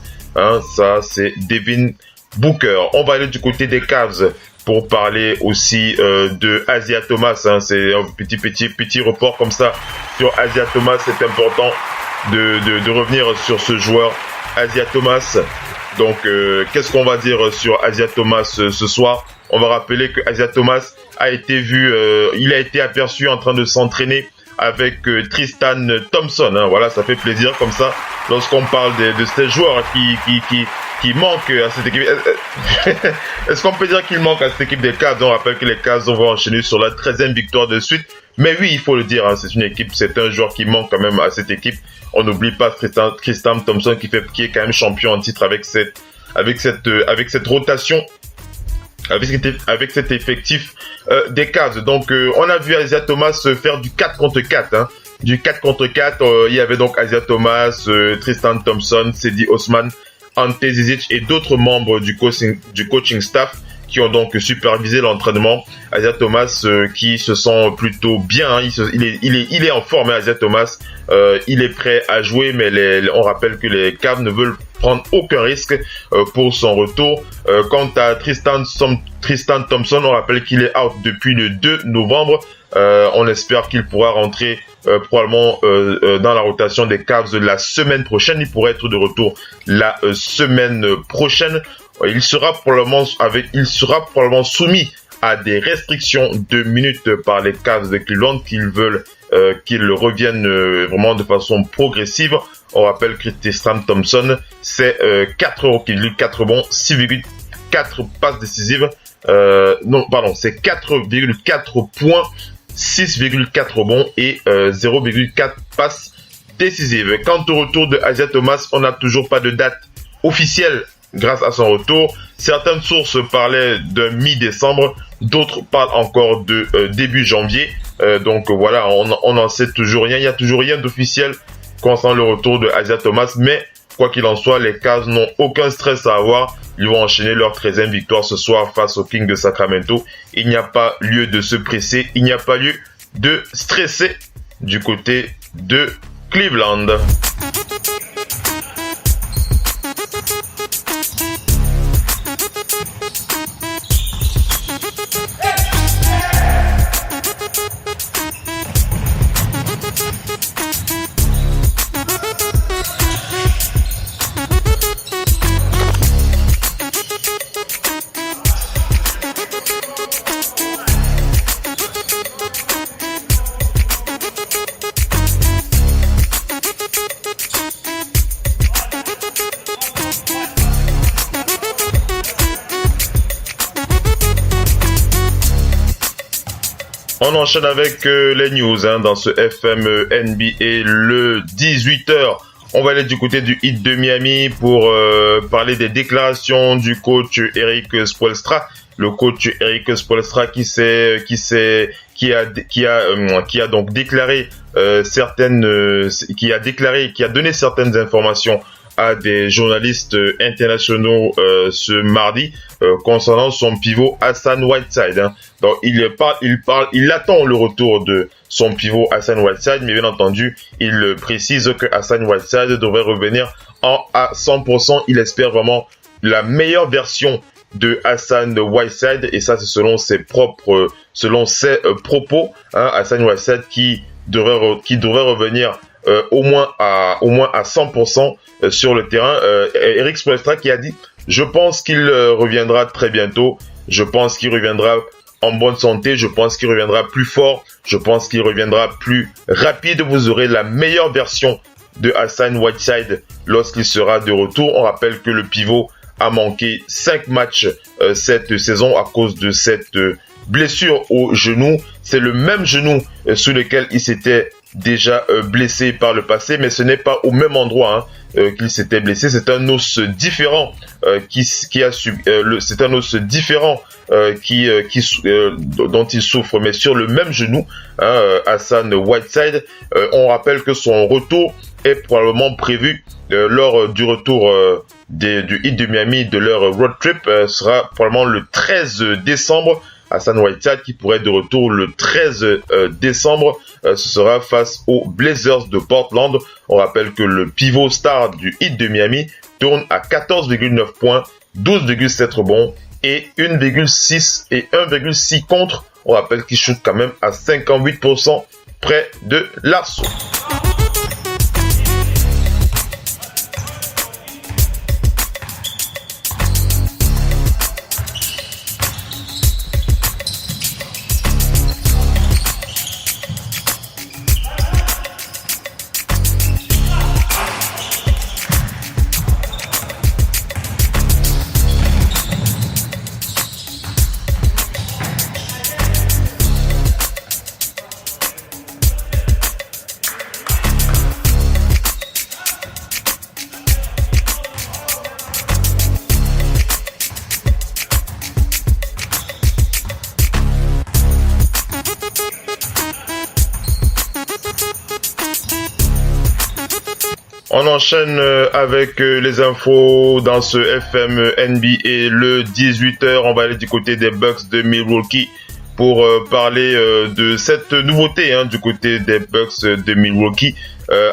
Speaker 12: Ça, c'est Devin Booker. On va aller du côté des Cavs pour parler aussi de Isaiah Thomas. C'est un petit report comme ça sur Isaiah Thomas. C'est important de revenir sur ce joueur, Isaiah Thomas. Donc, qu'est-ce qu'on va dire sur Isaiah Thomas ce soir? On va rappeler que Isaiah Thomas a été il a été aperçu en train de s'entraîner avec Tristan Thompson. Voilà, ça fait plaisir comme ça lorsqu'on parle de ces joueurs qui manquent à cette équipe. Est-ce qu'on peut dire qu'il manque à cette équipe des Cavs? On rappelle que les Cavs vont enchaîner sur la 13e victoire de suite. Mais oui, il faut le dire, c'est une équipe, c'est un joueur qui manque quand même à cette équipe. On n'oublie pas Tristan Thompson qui est quand même champion en titre avec cette rotation, avec cet effectif des Cavs. Donc on a vu Isaiah Thomas faire du 4 contre 4. Du 4 contre 4, il y avait donc Isaiah Thomas, Tristan Thompson, Cedi Osman, Ante Zizic et d'autres membres du coaching staff qui ont donc supervisé l'entraînement. Isaiah Thomas qui se sent plutôt bien, il est en forme. Isaiah Thomas, il est prêt à jouer, mais on rappelle que les Cavs ne veulent prendre aucun risque pour son retour. Quant à Tristan Thompson, on rappelle qu'il est out depuis le 2 novembre. On espère qu'il pourra rentrer probablement dans la rotation des Cavs la semaine prochaine. Il pourrait être de retour la semaine prochaine. Il sera probablement soumis à des restrictions de minutes par les Cavs de Cleveland qu'ils veulent qu'il revienne vraiment de façon progressive. On rappelle que Tristan Thompson, c'est 4 bons, 6,4 passes décisives. C'est 4,4 points, 6,4 rebonds et 0,4 passes décisives. Quant au retour de Isaiah Thomas, on n'a toujours pas de date officielle grâce à son retour. Certaines sources parlaient de mi-décembre, d'autres parlent encore de début janvier. Donc voilà, on n'en sait toujours rien. Il n'y a toujours rien d'officiel concernant le retour de Isaiah Thomas, mais quoi qu'il en soit, les Cavs n'ont aucun stress à avoir. Ils vont enchaîner leur 13e victoire ce soir face aux Kings de Sacramento. Il n'y a pas lieu de se presser, il n'y a pas lieu de stresser du côté de Cleveland. On enchaîne avec les news dans ce FM NBA le 18h. On va aller du côté du Heat de Miami pour parler des déclarations du coach Erik Spoelstra. Le coach Erik Spoelstra qui a donc déclaré qui a donné certaines informations à des journalistes internationaux ce mardi concernant son pivot Hassan Whiteside. Donc il attend le retour de son pivot Hassan Whiteside, mais bien entendu, il précise que Hassan Whiteside devrait revenir à 100%. Il espère vraiment la meilleure version de Hassan Whiteside, et ça c'est selon ses propos. Hassan Whiteside qui devrait revenir au moins à 100% sur le terrain. Erik Spoelstra qui a dit: je pense qu'il reviendra très bientôt, je pense qu'il reviendra en bonne santé, je pense qu'il reviendra plus fort, je pense qu'il reviendra plus rapide. Vous aurez la meilleure version de Hassan Whiteside lorsqu'il sera de retour. On rappelle que le pivot a manqué 5 matchs cette saison à cause de cette blessure au genou. C'est le même genou sous lequel il s'était déjà blessé par le passé, mais ce n'est pas au même endroit qu'il s'était blessé. C'est un os différent c'est un os différent dont il souffre, mais sur le même genou. Hassan Whiteside, on rappelle que son retour est probablement prévu lors du retour du Heat de Miami de leur road trip, sera probablement le 13 décembre. Hassan Whiteside qui pourrait être de retour le 13 décembre. Ce sera face aux Blazers de Portland. On rappelle que le pivot star du Heat de Miami tourne à 14,9 points, 12,7 rebonds et 1,6 contre. On rappelle qu'il shoot quand même à 58% près de l'arceau. On enchaîne avec les infos dans ce FM NBA le 18h. On va aller du côté des Bucks de Milwaukee pour parler de cette nouveauté du côté des Bucks de Milwaukee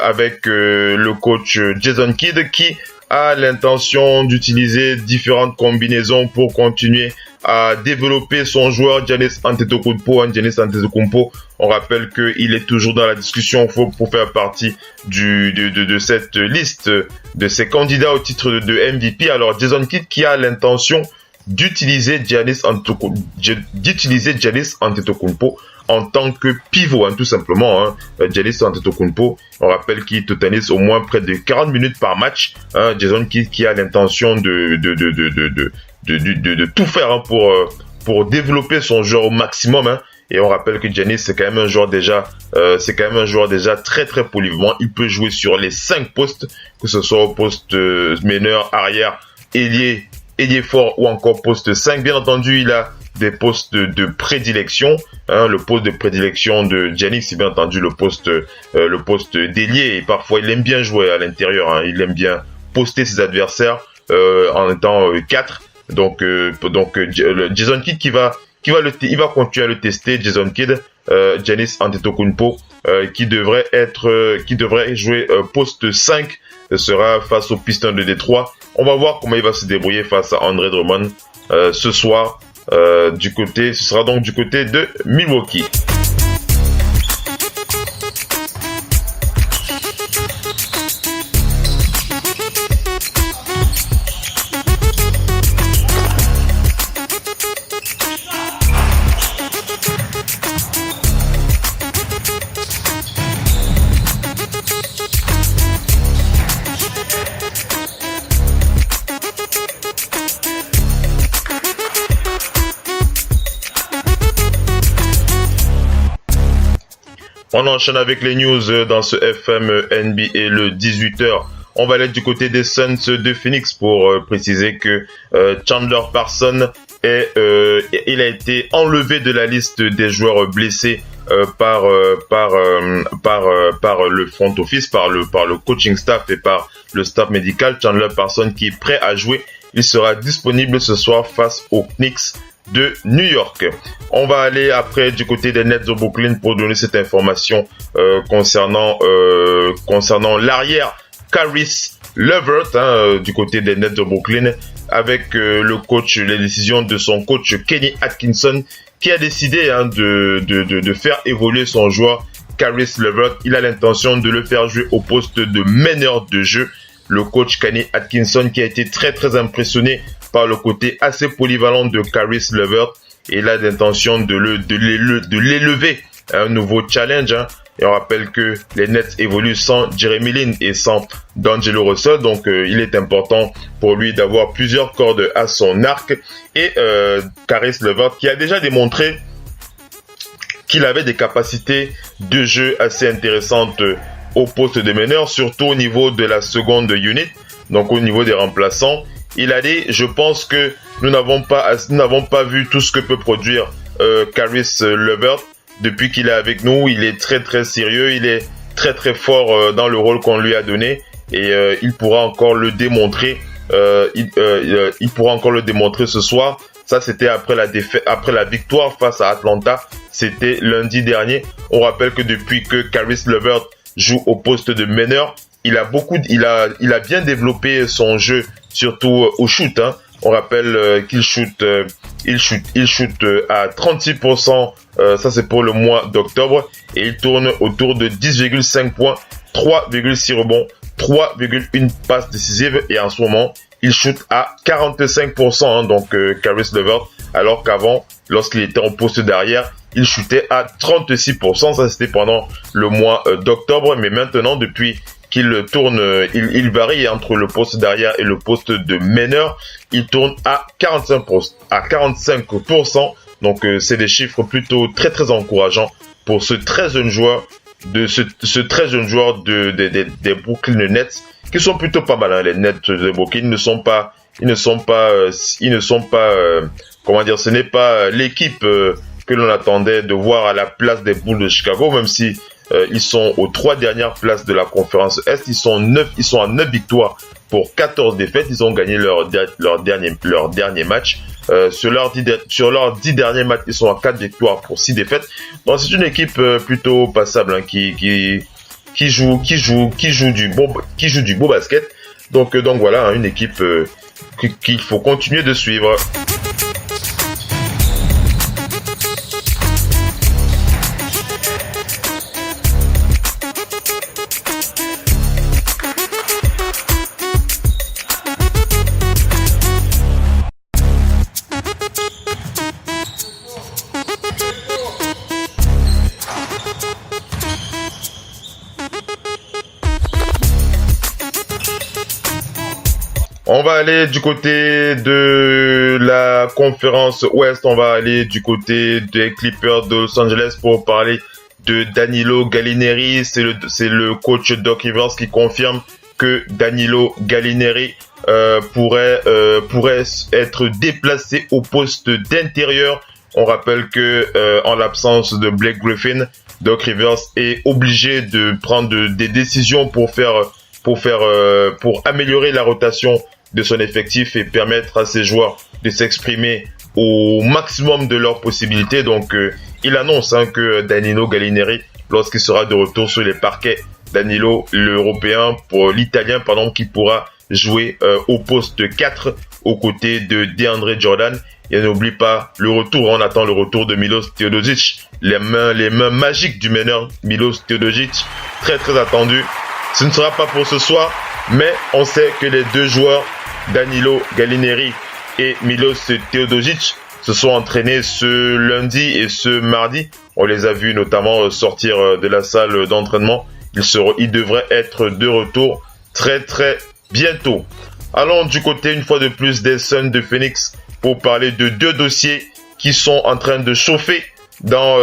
Speaker 12: avec le coach Jason Kidd qui a l'intention d'utiliser différentes combinaisons pour continuer à développer son joueur Giannis Antetokounmpo. Giannis Antetokounmpo, on rappelle qu'il est toujours dans la discussion pour faire partie de cette liste de ces candidats au titre de MVP. Alors Jason Kidd qui a l'intention d'utiliser Giannis Antetokounmpo en tant que pivot, tout simplement. Giannis Antetokounmpo, on rappelle qu'il totalise au moins près de 40 minutes par match. Jason Kidd qui a l'intention de tout faire pour développer son jeu au maximum. Et on rappelle que Giannis c'est quand même un joueur déjà très très polyvalent. Il peut jouer sur les 5 postes, que ce soit au poste meneur, arrière ailier fort ou encore poste 5. Bien entendu, il a des postes de prédilection. Le poste de prédilection de Giannis, c'est bien entendu le poste d'ailier. Et parfois, il aime bien jouer à l'intérieur. Il aime bien poster ses adversaires en étant 4. Donc Jason Kidd il va continuer à le tester. Jason Kidd, Giannis Antetokounmpo, qui devrait jouer poste 5, sera face aux Pistons de Détroit. On va voir comment il va se débrouiller face à Andre Drummond ce soir. Ce sera donc du côté de Milwaukee. On enchaîne avec les news dans ce FM NBA le 18h. On va aller du côté des Suns de Phoenix pour préciser que Chandler Parsons il a été enlevé de la liste des joueurs blessés par le front office, par le coaching staff et par le staff médical. Chandler Parsons qui est prêt à jouer. Il sera disponible ce soir face aux Knicks de New York. On va aller après du côté des Nets de Brooklyn pour donner cette information concernant l'arrière Caris LeVert du côté des Nets de Brooklyn, avec les décisions de son coach Kenny Atkinson qui a décidé de faire évoluer son joueur Caris LeVert. Il a l'intention de le faire jouer au poste de meneur de jeu. Le coach Kenny Atkinson qui a été très très impressionné par le côté assez polyvalent de Caris LeVert, et il a l'intention de l'élever à un nouveau challenge. Et on rappelle que les Nets évoluent sans Jeremy Lin et sans D'Angelo Russell, donc il est important pour lui d'avoir plusieurs cordes à son arc. Et Caris LeVert qui a déjà démontré qu'il avait des capacités de jeu assez intéressantes au poste de meneur, surtout au niveau de la seconde unit, donc au niveau des remplaçants. Il a dit, je pense que nous n'avons pas vu tout ce que peut produire Caris LeVert depuis qu'il est avec nous. Il est très très sérieux, il est très très fort dans le rôle qu'on lui a donné, et il pourra encore le démontrer. Il pourra encore le démontrer ce soir. Ça, c'était après la victoire face à Atlanta. C'était lundi dernier. On rappelle que depuis que Caris LeVert joue au poste de meneur, il a bien développé son jeu, surtout au shoot. On rappelle qu'il shoot à 36%. Ça, c'est pour le mois d'octobre, et il tourne autour de 10,5 points, 3,6 rebonds, 3,1 passes décisives, et en ce moment, il shoot à 45%. Donc Caris LeVert, alors qu'avant, lorsqu'il était en poste d'arrière, il shootait à 36%. Ça, c'était pendant le mois d'octobre, mais maintenant, depuis qu'il tourne, il varie entre le poste d'arrière et le poste de meneur. Il tourne à 45%. Donc c'est des chiffres plutôt très très encourageants pour ce très jeune joueur des Brooklyn Nets, qui sont plutôt pas mal. Les Nets de Brooklyn ne sont pas comment dire, ce n'est pas l'équipe que l'on attendait de voir à la place des Bulls de Chicago, même si ils sont aux 3 dernières places de la conférence Est. Ils sont à 9 victoires pour 14 défaites. Ils ont gagné leur dernier match. Sur leurs 10 derniers matchs, ils sont à 4 victoires pour 6 défaites. Donc c'est une équipe plutôt passable, qui joue du beau basket. Donc voilà, une équipe qu'il faut continuer de suivre. On va aller du côté de la conférence Ouest. On va aller du côté des Clippers de Los Angeles pour parler de Danilo Gallinari. C'est le coach Doc Rivers qui confirme que Danilo Gallinari pourrait être déplacé au poste d'intérieur. On rappelle que en l'absence de Blake Griffin, Doc Rivers est obligé de prendre des décisions pour améliorer la rotation de son effectif et permettre à ses joueurs de s'exprimer au maximum de leurs possibilités. Donc il annonce que Danilo Gallinari, lorsqu'il sera de retour sur les parquets, Danilo, l'Européen, pour l'Italien, qui pourra jouer au poste 4 aux côtés de DeAndre Jordan. Et n'oublie pas le retour, on attend le retour de Milos Teodosic, les mains magiques du meneur Milos Teodosic, très très attendu. Ce ne sera pas pour ce soir, mais on sait que les deux joueurs, Danilo Gallinari et Milos Teodosic, se sont entraînés ce lundi et ce mardi. On les a vus notamment sortir de la salle d'entraînement. Ils devraient être de retour très très bientôt. Allons du côté une fois de plus des Suns de Phoenix pour parler de deux dossiers qui sont en train de chauffer dans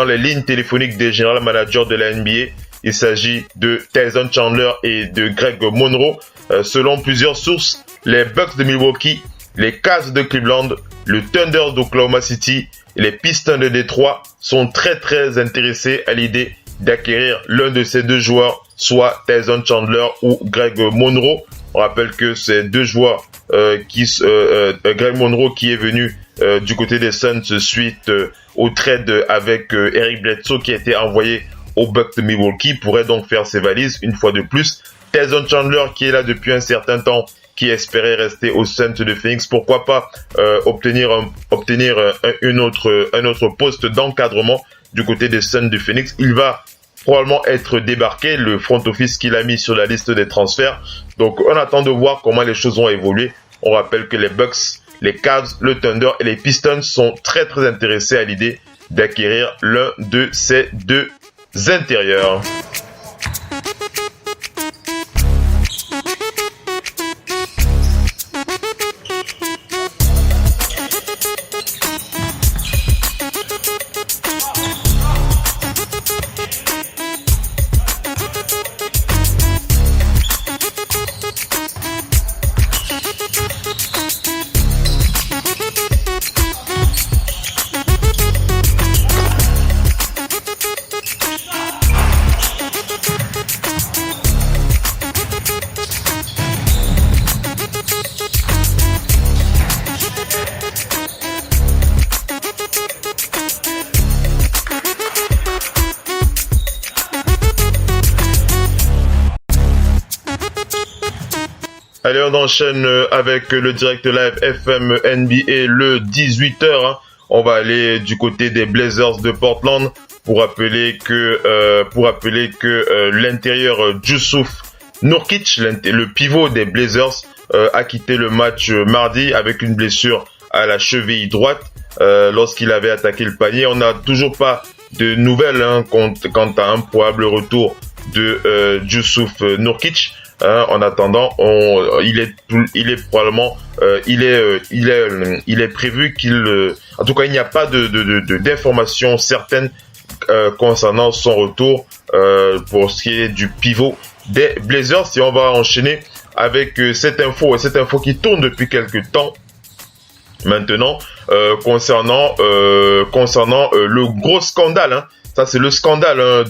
Speaker 12: les lignes téléphoniques des general managers de la NBA. Il s'agit de Tyson Chandler et de Greg Monroe. Selon plusieurs sources, les Bucks de Milwaukee, les Cavs de Cleveland, le Thunder d'Oklahoma City et les Pistons de Détroit sont très très intéressés à l'idée d'acquérir l'un de ces deux joueurs, soit Tyson Chandler ou Greg Monroe. On rappelle que ces deux joueurs, Greg Monroe qui est venu du côté des Suns suite au trade avec Eric Bledsoe qui a été envoyé aux Bucks de Milwaukee, pourrait donc faire ses valises une fois de plus. Tyson Chandler qui est là depuis un certain temps, qui espérait rester au Suns de Phoenix, pourquoi pas obtenir un autre poste d'encadrement du côté des Suns de Phoenix. Il va probablement être débarqué, le front office qu'il a mis sur la liste des transferts. Donc on attend de voir comment les choses vont évoluer. On rappelle que les Bucks, les Cavs, le Thunder et les Pistons sont très très intéressés à l'idée d'acquérir l'un de ces deux intérieurs. Allez, on enchaîne avec le direct live FM NBA le 18h. On va aller du côté des Blazers de Portland pour rappeler que l'intérieur Jusuf Nurkic, le pivot des Blazers, a quitté le match mardi avec une blessure à la cheville droite lorsqu'il avait attaqué le panier. On n'a toujours pas de nouvelles quant à un probable retour de Jusuf Nurkic. En attendant, il est prévu qu'il, en tout cas, il n'y a pas d'informations certaines concernant son retour pour ce qui est du pivot des Blazers. Et on va enchaîner avec cette info qui tourne depuis quelques temps maintenant concernant le gros scandale. Ça, c'est le scandale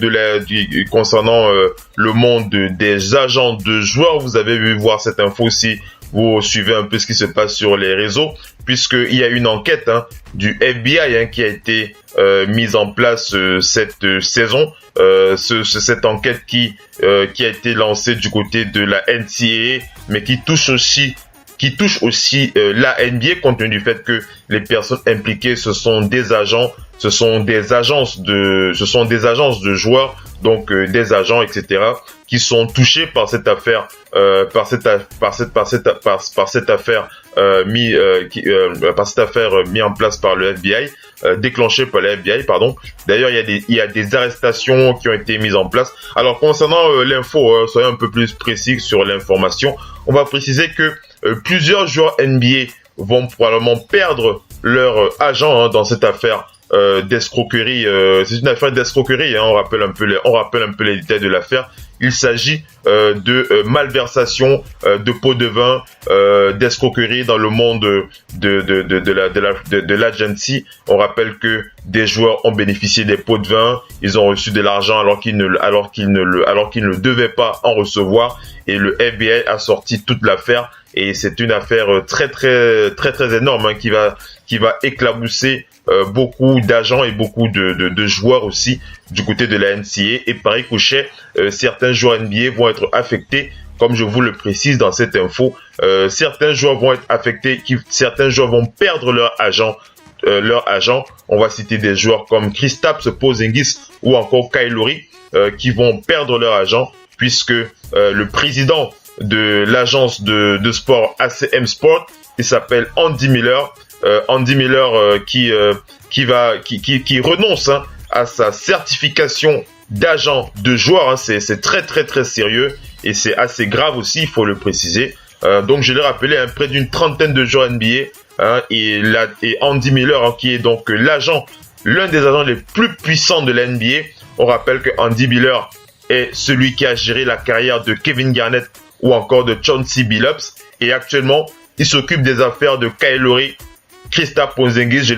Speaker 12: concernant le monde des agents de joueurs. Vous avez vu voir cette info si vous suivez un peu ce qui se passe sur les réseaux, puisqu'il y a une enquête du FBI qui a été mise en place cette saison. Cette enquête qui a été lancée du côté de la NCAA, mais qui touche aussi la NBA, compte tenu du fait que les personnes impliquées, ce sont des agences de joueurs, donc des agents, etc., qui sont touchés par cette affaire, mise en place par le FBI, déclenchée par le FBI, pardon. D'ailleurs, il y a des arrestations qui ont été mises en place. Alors, concernant l'info, soyons un peu plus précis sur l'information. On va préciser que plusieurs joueurs NBA vont probablement perdre leur agent dans cette affaire d'escroquerie. C'est une affaire d'escroquerie. Hein, on rappelle un peu les détails de l'affaire. Il s'agit de malversation de pots de vin, d'escroquerie dans le monde de l'agency. On rappelle que des joueurs ont bénéficié des pots de vin, ils ont reçu de l'argent alors qu'ils ne devaient pas en recevoir, et le FBI a sorti toute l'affaire, et c'est une affaire très énorme, hein, qui va éclabousser beaucoup d'agents et beaucoup de joueurs aussi du côté de la NCAA, et par ricochet, certains joueurs NBA vont être affectés, comme je vous le précise dans cette info. Certains joueurs vont être affectés, certains joueurs vont perdre leur agent. On va citer des joueurs comme Kristaps Porzingis ou encore Kyle Lowry qui vont perdre leur agent, puisque le président de l'agence de sport ACM Sport, il s'appelle Andy Miller. Qui renonce, hein, à sa certification d'agent de joueur, hein. C'est très sérieux et c'est assez grave aussi, il faut le préciser. Donc je l'ai rappelé, hein, près d'une trentaine de joueurs NBA, hein, et Andy Miller, hein, qui est donc l'un des agents les plus puissants de la NBA. On rappelle que Andy Miller est celui qui a géré la carrière de Kevin Garnett ou encore de Chauncey Billups, et actuellement il s'occupe des affaires de Kyle Lowry, Kristaps Porzingis, je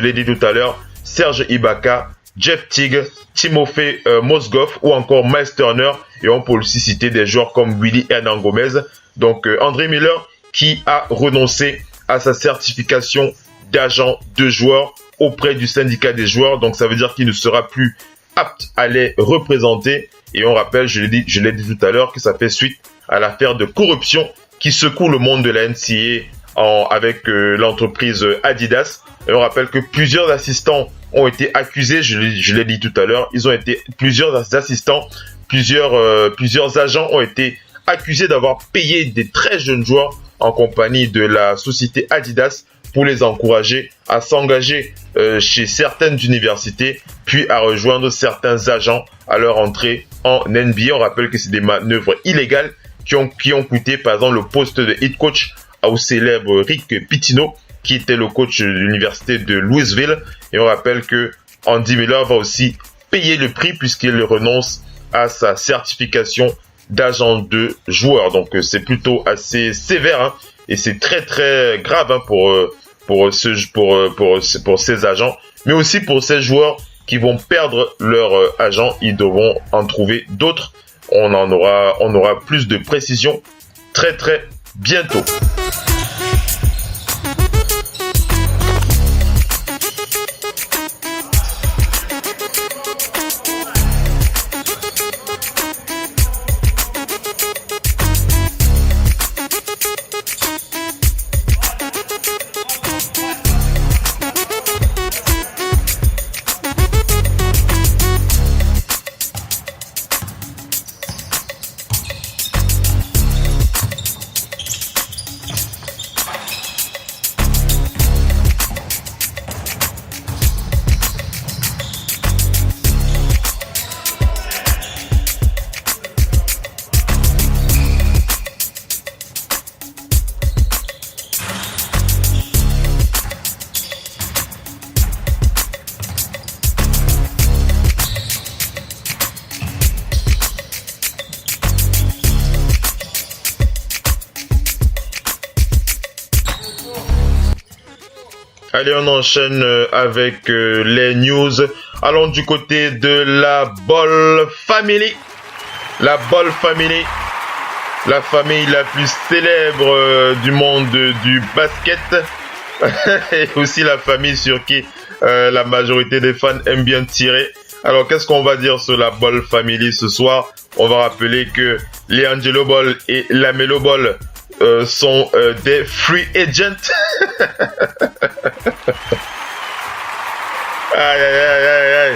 Speaker 12: l'ai dit tout à l'heure, Serge Ibaka, Jeff Teague, Timofey Mozgov ou encore Miles Turner, et on peut aussi citer des joueurs comme Willy Hernan Gomez. Donc André Miller qui a renoncé à sa certification d'agent de joueur auprès du syndicat des joueurs, donc ça veut dire qu'il ne sera plus apte à les représenter, et on rappelle, je l'ai dit tout à l'heure, que ça fait suite à l'affaire de corruption qui secoue le monde de la NCAA avec l'entreprise Adidas. Et on rappelle que plusieurs assistants ont été accusés, je l'ai dit tout à l'heure, plusieurs agents ont été accusés d'avoir payé des très jeunes joueurs en compagnie de la société Adidas pour les encourager à s'engager chez certaines universités, puis à rejoindre certains agents à leur entrée en NBA. On rappelle que c'est des manœuvres illégales qui ont coûté par exemple le poste de head coach au célèbre Rick Pitino, qui était le coach de l'université de Louisville. Et on rappelle que Andy Miller va aussi payer le prix puisqu'il renonce à sa certification d'agent de joueur. Donc c'est plutôt assez sévère, hein, et c'est très grave, hein, pour ces agents, mais aussi pour ces joueurs qui vont perdre leur agent. Ils devront en trouver d'autres. On aura plus de précision très bientôt. Allez, on enchaîne avec les news. Allons du côté de la Ball Family. La Ball Family, la famille la plus célèbre du monde du basket. Et aussi la famille sur qui la majorité des fans aiment bien tirer. Alors, qu'est-ce qu'on va dire sur la Ball Family ce soir? On va rappeler que LiAngelo Ball et LaMelo Ball sont des free agents. Aïe.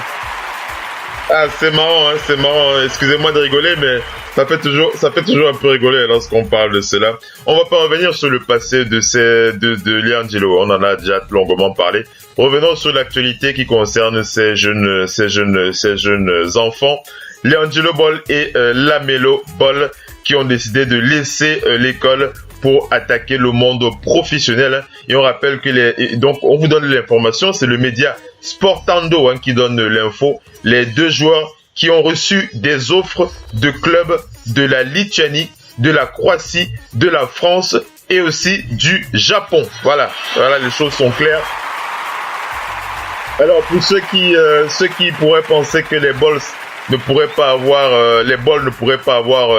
Speaker 12: Ah, c'est marrant, hein, c'est marrant. Excusez-moi de rigoler, mais ça fait toujours un peu rigoler lorsqu'on parle de cela. On va pas revenir sur le passé de LiAngelo. On en a déjà longuement parlé. Revenons sur l'actualité qui concerne ces jeunes enfants. LiAngelo Ball et LaMelo Ball qui ont décidé de laisser l'école pour attaquer le monde professionnel. Et on rappelle que donc on vous donne l'information, c'est le média Sportando qui donne l'info. Les 2 joueurs qui ont reçu des offres de clubs de la Lituanie, de la Croatie, de la France et aussi du Japon. Voilà, les choses sont claires. Alors pour ceux qui pourraient penser que les Bulls ne pourraient pas avoir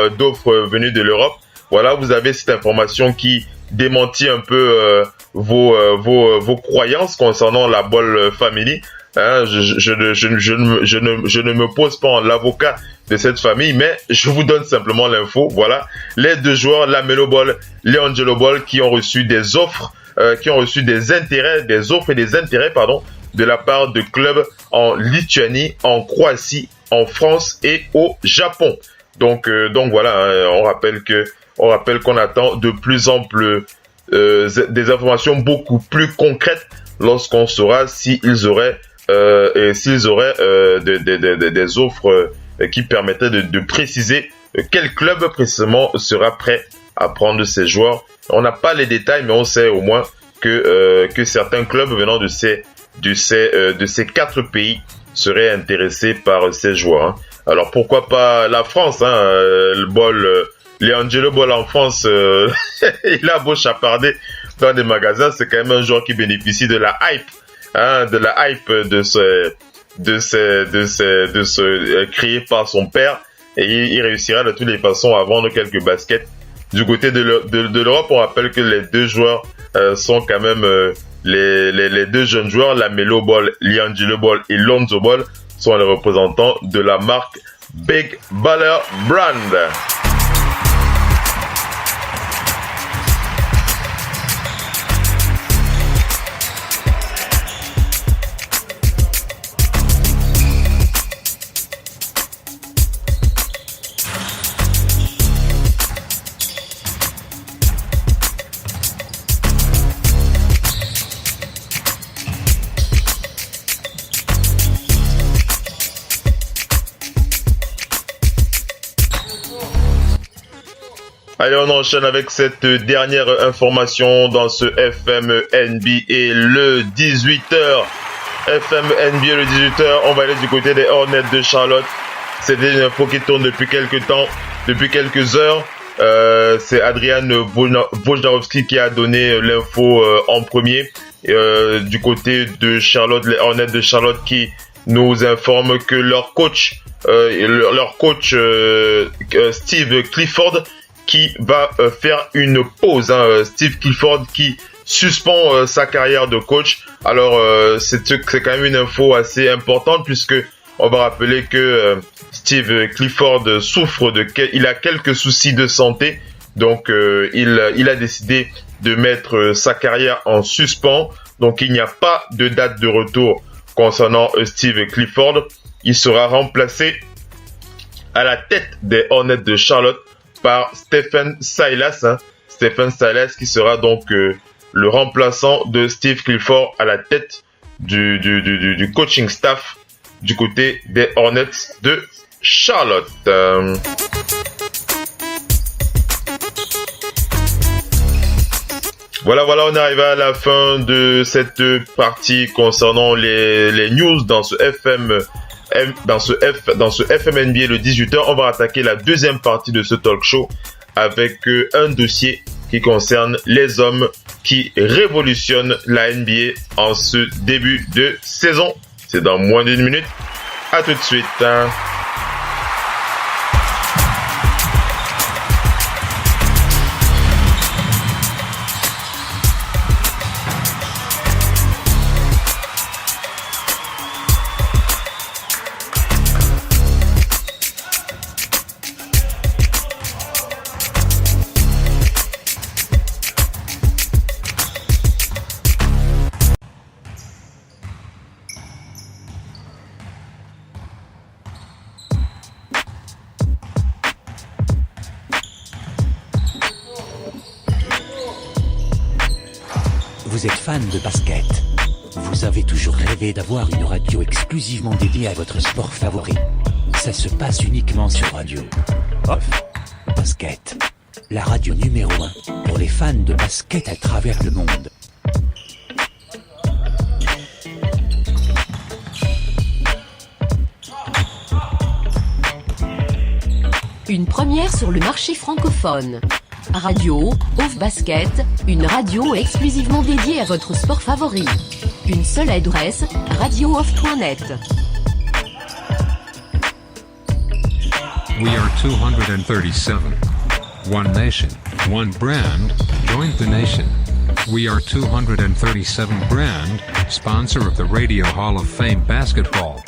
Speaker 12: d'offres venues de l'Europe, voilà, vous avez cette information qui démentit un peu vos croyances concernant la Ball Family. Je ne me pose pas en l'avocat de cette famille, mais je vous donne simplement l'info. Voilà, les 2 joueurs, LaMelo Ball, LiAngelo Ball, qui ont reçu des offres, des offres et des intérêts, de la part de clubs en Lituanie, en Croatie, en France et au Japon. Donc voilà, on rappelle qu'on attend de plus en plus des informations beaucoup plus concrètes lorsqu'on saura s'ils auraient des offres qui permettraient de préciser quel club précisément sera prêt à prendre ces joueurs. On n'a pas les détails, mais on sait au moins que certains clubs venant de ces 4 pays seraient intéressés par ces joueurs. Alors pourquoi pas la France, LiAngelo Ball en France, il a beau chaparder dans des magasins, c'est quand même un joueur qui bénéficie de la hype, de se créer par son père, et il réussira de toutes les façons à vendre quelques baskets. Du côté de l'Europe, on rappelle que les 2 joueurs sont quand même les 2 jeunes joueurs, LaMelo Ball, LiAngelo Ball et Lonzo Ball, sont les représentants de la marque Big Baller Brand. Allez, on enchaîne avec cette dernière information dans ce FM NBA le 18h. FM NBA le 18h, on va aller du côté des Hornets de Charlotte. C'est une info qui tourne depuis quelques temps, depuis quelques heures. C'est Adrian Wojnarowski qui a donné l'info en premier. Du côté de Charlotte, les Hornets de Charlotte qui nous informent que leur coach Steve Clifford qui va faire une pause. Steve Clifford qui suspend sa carrière de coach. Alors c'est quand même une info assez importante puisque on va rappeler que Steve Clifford il a quelques soucis de santé. Donc il a décidé de mettre sa carrière en suspens. Donc il n'y a pas de date de retour concernant Steve Clifford. Il sera remplacé à la tête des Hornets de Charlotte par Stephen Silas. Stephen Silas qui sera donc le remplaçant de Steve Clifford à la tête du coaching staff du côté des Hornets de Charlotte. Voilà, on est arrivé à la fin de cette partie concernant les news dans ce FM NBA le 18h. On va attaquer la deuxième partie de ce talk show avec un dossier qui concerne les hommes qui révolutionnent la NBA en ce début de saison. C'est dans moins d'une minute. À tout de suite.
Speaker 10: Vous êtes fan de basket. Vous avez toujours rêvé d'avoir une radio exclusivement dédiée à votre sport favori. Ça se passe uniquement sur Radio Off Basket. la radio numéro 1 pour les fans de basket à travers le monde.
Speaker 1: Une première sur le marché francophone. Radio Off Basket, une radio exclusivement dédiée à votre sport favori. Une seule adresse, radiooff.net.
Speaker 9: We are 237. One nation, one brand, join the nation. We are 237 brand, sponsor of the Radio Hall of Fame Basketball.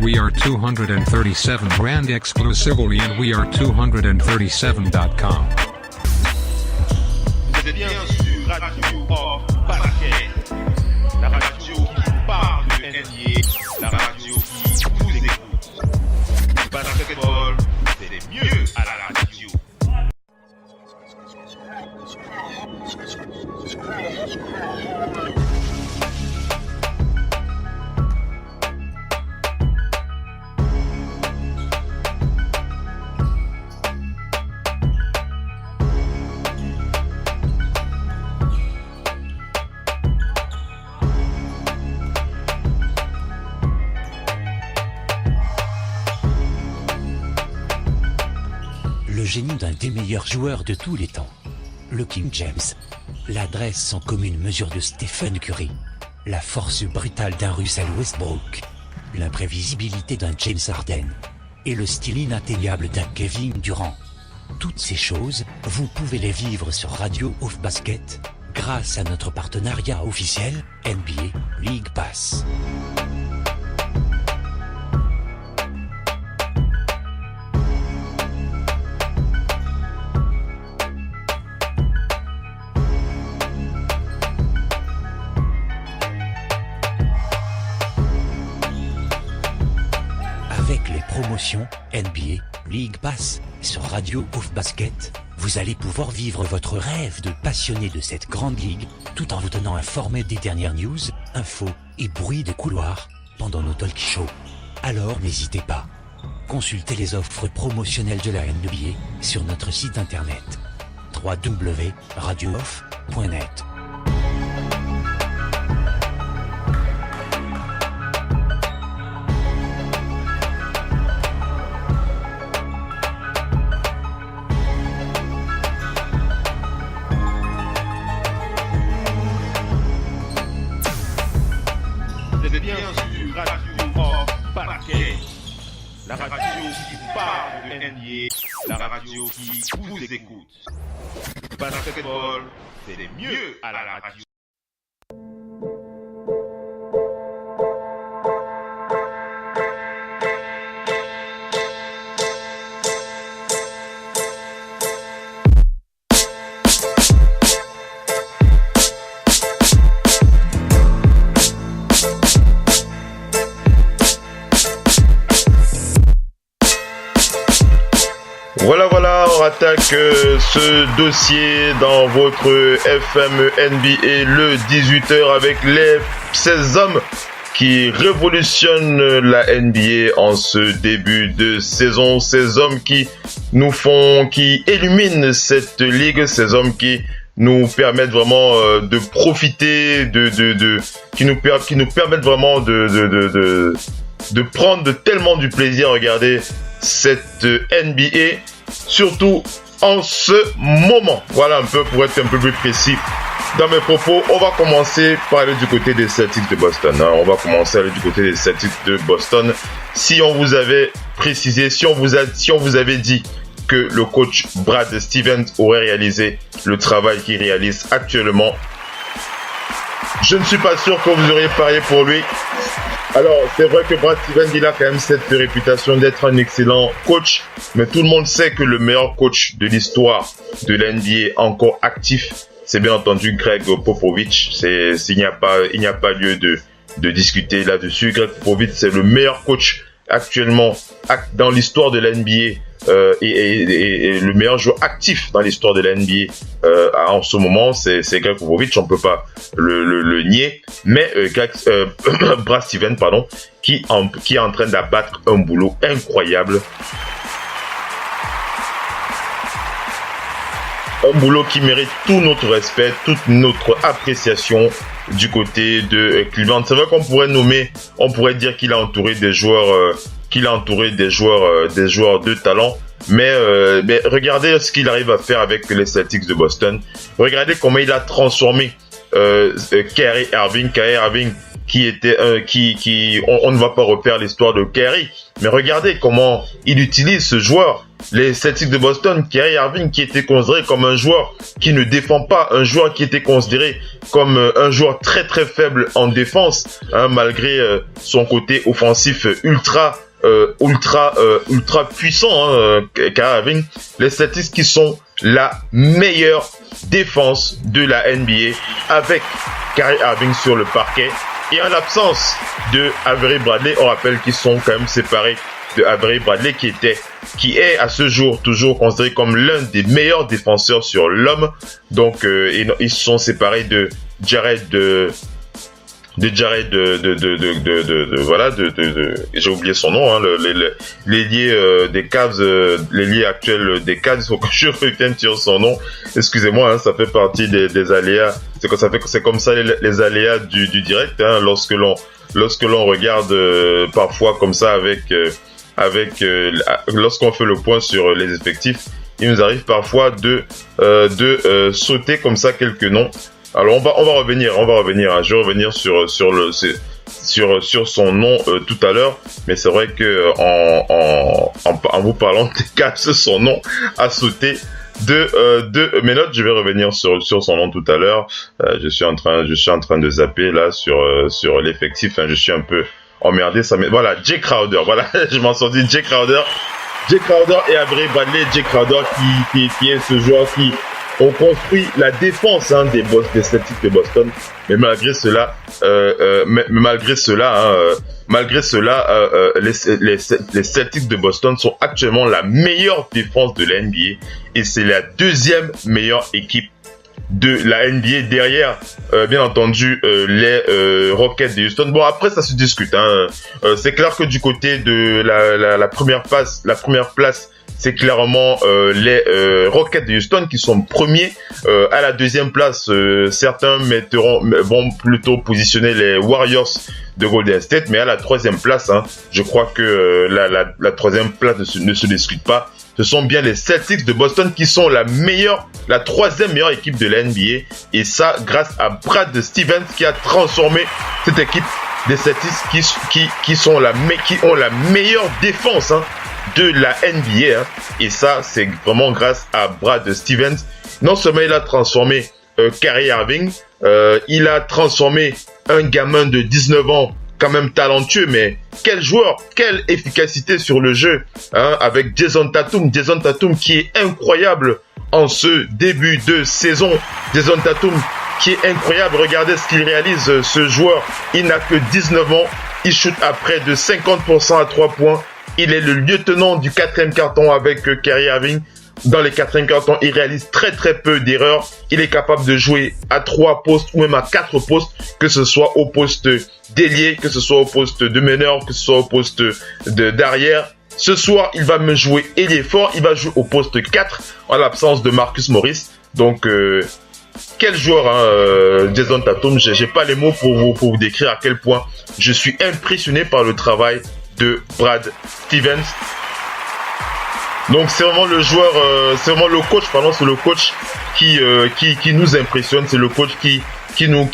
Speaker 9: We are 237 brand exclusively and we are 237.com.
Speaker 2: Vous êtes bien sur Radio Off Basket, la radio qui parle de NBA, la radio qui vous écoute. Le basketball, c'est mieux à la radio.
Speaker 10: Le génie d'un des meilleurs joueurs de tous les temps. Le King James. L'adresse sans commune mesure de Stephen Curry. La force brutale d'un Russell Westbrook. L'imprévisibilité d'un James Harden. Et le style inatteignable d'un Kevin Durant. Toutes ces choses, vous pouvez les vivre sur Radio Off Basket, grâce à notre partenariat officiel, NBA League Pass. Avec les promotions NBA League Pass sur Radio Off Basket, vous allez pouvoir vivre votre rêve de passionné de cette grande ligue, tout en vous tenant informé des dernières news, infos et bruits de couloirs pendant nos talk shows. Alors n'hésitez pas. Consultez les offres promotionnelles de la NBA sur notre site internet www.radiooff.net.
Speaker 2: Vous êtes bien sur Radio Off Basket, la radio qui parle de NBA, la radio qui vous écoute. Le basketball, c'est mieux à la radio.
Speaker 12: Voilà, on attaque ce dossier dans votre FM NBA le 18h avec les 16 hommes qui révolutionnent la NBA en ce début de saison. Ces hommes qui illuminent cette ligue, ces hommes qui nous permettent vraiment de profiter, qui nous permettent vraiment de prendre tellement du plaisir à regarder cette NBA, surtout en ce moment. Voilà un peu pour être un peu plus précis dans mes propos. On va commencer par aller du côté des Celtics de Boston. On va commencer à aller du côté des Celtics de Boston. Si on vous avait précisé, si on vous avait dit que le coach Brad Stevens aurait réalisé le travail qu'il réalise actuellement, je ne suis pas sûr que vous auriez parié pour lui. Alors, c'est vrai que Brad Stevens, il a quand même cette réputation d'être un excellent coach, mais tout le monde sait que le meilleur coach de l'histoire de l'NBA encore actif, c'est bien entendu Greg Popovich. Il n'y a pas lieu de discuter là-dessus. Greg Popovich, c'est le meilleur coach actuellement dans l'histoire de l'NBA. Et le meilleur joueur actif dans l'histoire de la NBA en ce moment, c'est Greg Popovich, on peut pas le nier, mais Brad Stevens, qui est en train d'abattre un boulot incroyable. Un boulot qui mérite tout notre respect, toute notre appréciation du côté de Cleveland. C'est vrai qu'on pourrait dire qu'il a entouré des joueurs, des joueurs de talent. Mais regardez ce qu'il arrive à faire avec les Celtics de Boston. Regardez comment il a transformé Kyrie Irving. Kyrie Irving qui était on ne va pas refaire l'histoire de Kyrie, mais regardez comment il utilise ce joueur. Les Celtics de Boston, Kyrie Irving qui était considéré comme un joueur qui ne défend pas, un joueur qui était considéré comme un joueur très très faible en défense, hein, malgré son côté offensif ultra puissant, hein, Kyrie Irving. Les Celtics qui sont la meilleure défense de la NBA avec Kyrie Irving sur le parquet et en l'absence de Avery Bradley. On rappelle qu'ils sont quand même séparés de Avery Bradley qui est à ce jour toujours considéré comme l'un des meilleurs défenseurs sur l'homme. Donc ils sont séparés de Jared j'ai oublié son nom, hein, l'ailier des Cavs, l'ailier actuel des Cavs. Il faut que je revienne sur son nom. Excusez-moi, hein, ça fait partie des aléas. C'est comme ça les aléas du direct, hein, lorsque l'on regarde parfois comme ça lorsqu'on fait le point sur les effectifs, il nous arrive parfois de sauter comme ça quelques noms. Alors on va revenir. Hein. Je vais revenir sur son nom tout à l'heure, mais c'est vrai que en vous parlant des Cavs, son nom a sauté de mes notes. Je vais revenir sur son nom tout à l'heure. Je suis en train de zapper là sur l'effectif. Hein. Je suis un peu emmerdé. Voilà, Jay Crowder. Voilà, je m'en sortis. Jay Crowder et Avery Bradley. Jay Crowder qui est ce joueur qui ont construit la défense, hein, des Celtics de Boston, mais malgré cela, les Celtics de Boston sont actuellement la meilleure défense de la NBA et c'est la deuxième meilleure équipe de la NBA derrière, bien entendu, les Rockets de Houston. Bon, après ça se discute, hein. C'est clair que du côté de la première place, c'est clairement les Rockets de Houston qui sont premiers. À la deuxième place, certains vont plutôt positionner les Warriors de Golden State, mais à la troisième place, hein, je crois que la troisième place ne se discute pas. Ce sont bien les Celtics de Boston qui sont la troisième meilleure équipe de la NBA, et ça grâce à Brad Stevens qui a transformé cette équipe des Celtics qui ont la meilleure défense, hein, de la NBA, hein. Et ça c'est vraiment grâce à Brad Stevens. Non seulement il a transformé Kyrie Irving, il a transformé un gamin de 19 ans quand même talentueux, mais quel joueur, quelle efficacité sur le jeu, hein, avec Jason Tatum qui est incroyable en ce début de saison. Jason Tatum qui est incroyable, regardez ce qu'il réalise, ce joueur, il n'a que 19 ans, il shoot à près de 50% à 3 points. Il est le lieutenant du 4e carton avec Kyrie Irving. Dans les 4e cartons, il réalise très très peu d'erreurs. Il est capable de jouer à 3 postes ou même à 4 postes, que ce soit au poste d'ailier, que ce soit au poste de meneur, que ce soit au poste d'arrière. Ce soir, il va me jouer ailier fort. Il va jouer au poste 4 en l'absence de Marcus Morris. Donc, quel joueur, hein, Jason Tatum. J'ai pas les mots pour vous décrire à quel point je suis impressionné par le travail de Brad Stevens. Donc c'est vraiment le joueur, c'est vraiment le coach, c'est le coach qui nous impressionne, c'est le coach qui nous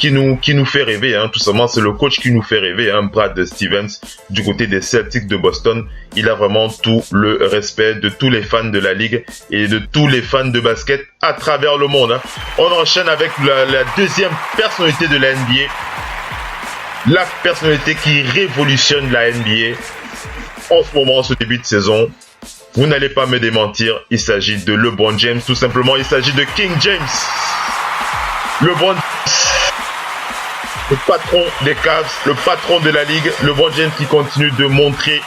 Speaker 12: fait rêver, hein, tout simplement. C'est le coach qui nous fait rêver, hein, Brad Stevens, du côté des Celtics de Boston. Il a vraiment tout le respect de tous les fans de la ligue et de tous les fans de basket à travers le monde, hein. On enchaîne avec la deuxième personnalité de la NBA. La personnalité qui révolutionne la NBA en ce moment, ce début de saison. Vous n'allez pas me démentir, il s'agit de LeBron James, tout simplement. Il s'agit de King James. LeBron, le patron des Cavs, le patron de la ligue. LeBron James qui continue de montrer,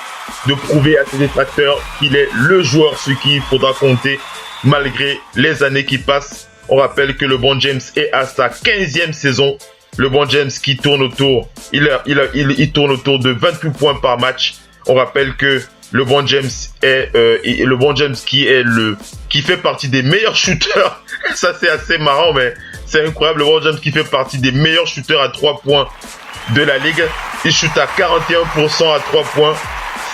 Speaker 12: de prouver à ses détracteurs qu'il est le joueur sur qui il faudra compter malgré les années qui passent. On rappelle que LeBron James est à sa 15e saison. LeBron James qui tourne autour, il tourne autour de 28 points par match. On rappelle que LeBron James qui fait partie des meilleurs shooters Ça, c'est assez marrant, mais c'est incroyable. LeBron James qui fait partie des meilleurs shooters à 3 points de la ligue. Il shoot à 41% à 3 points.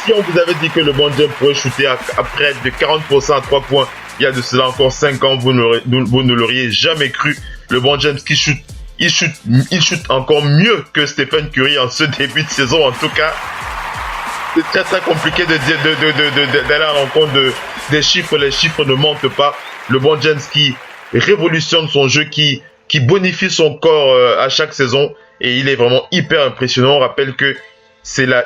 Speaker 12: Si on vous avait dit que LeBron James pourrait shooter à près de 40% à 3 points, il y a de cela encore 5 ans, vous ne l'auriez jamais cru. LeBron James qui shoot, il shoot encore mieux que Stephen Curry en ce début de saison. En tout cas, c'est très très compliqué d'aller à la rencontre des chiffres. Les chiffres ne mentent pas. LeBron James qui révolutionne son jeu, qui bonifie son corps à chaque saison, et il est vraiment hyper impressionnant. On rappelle que c'est la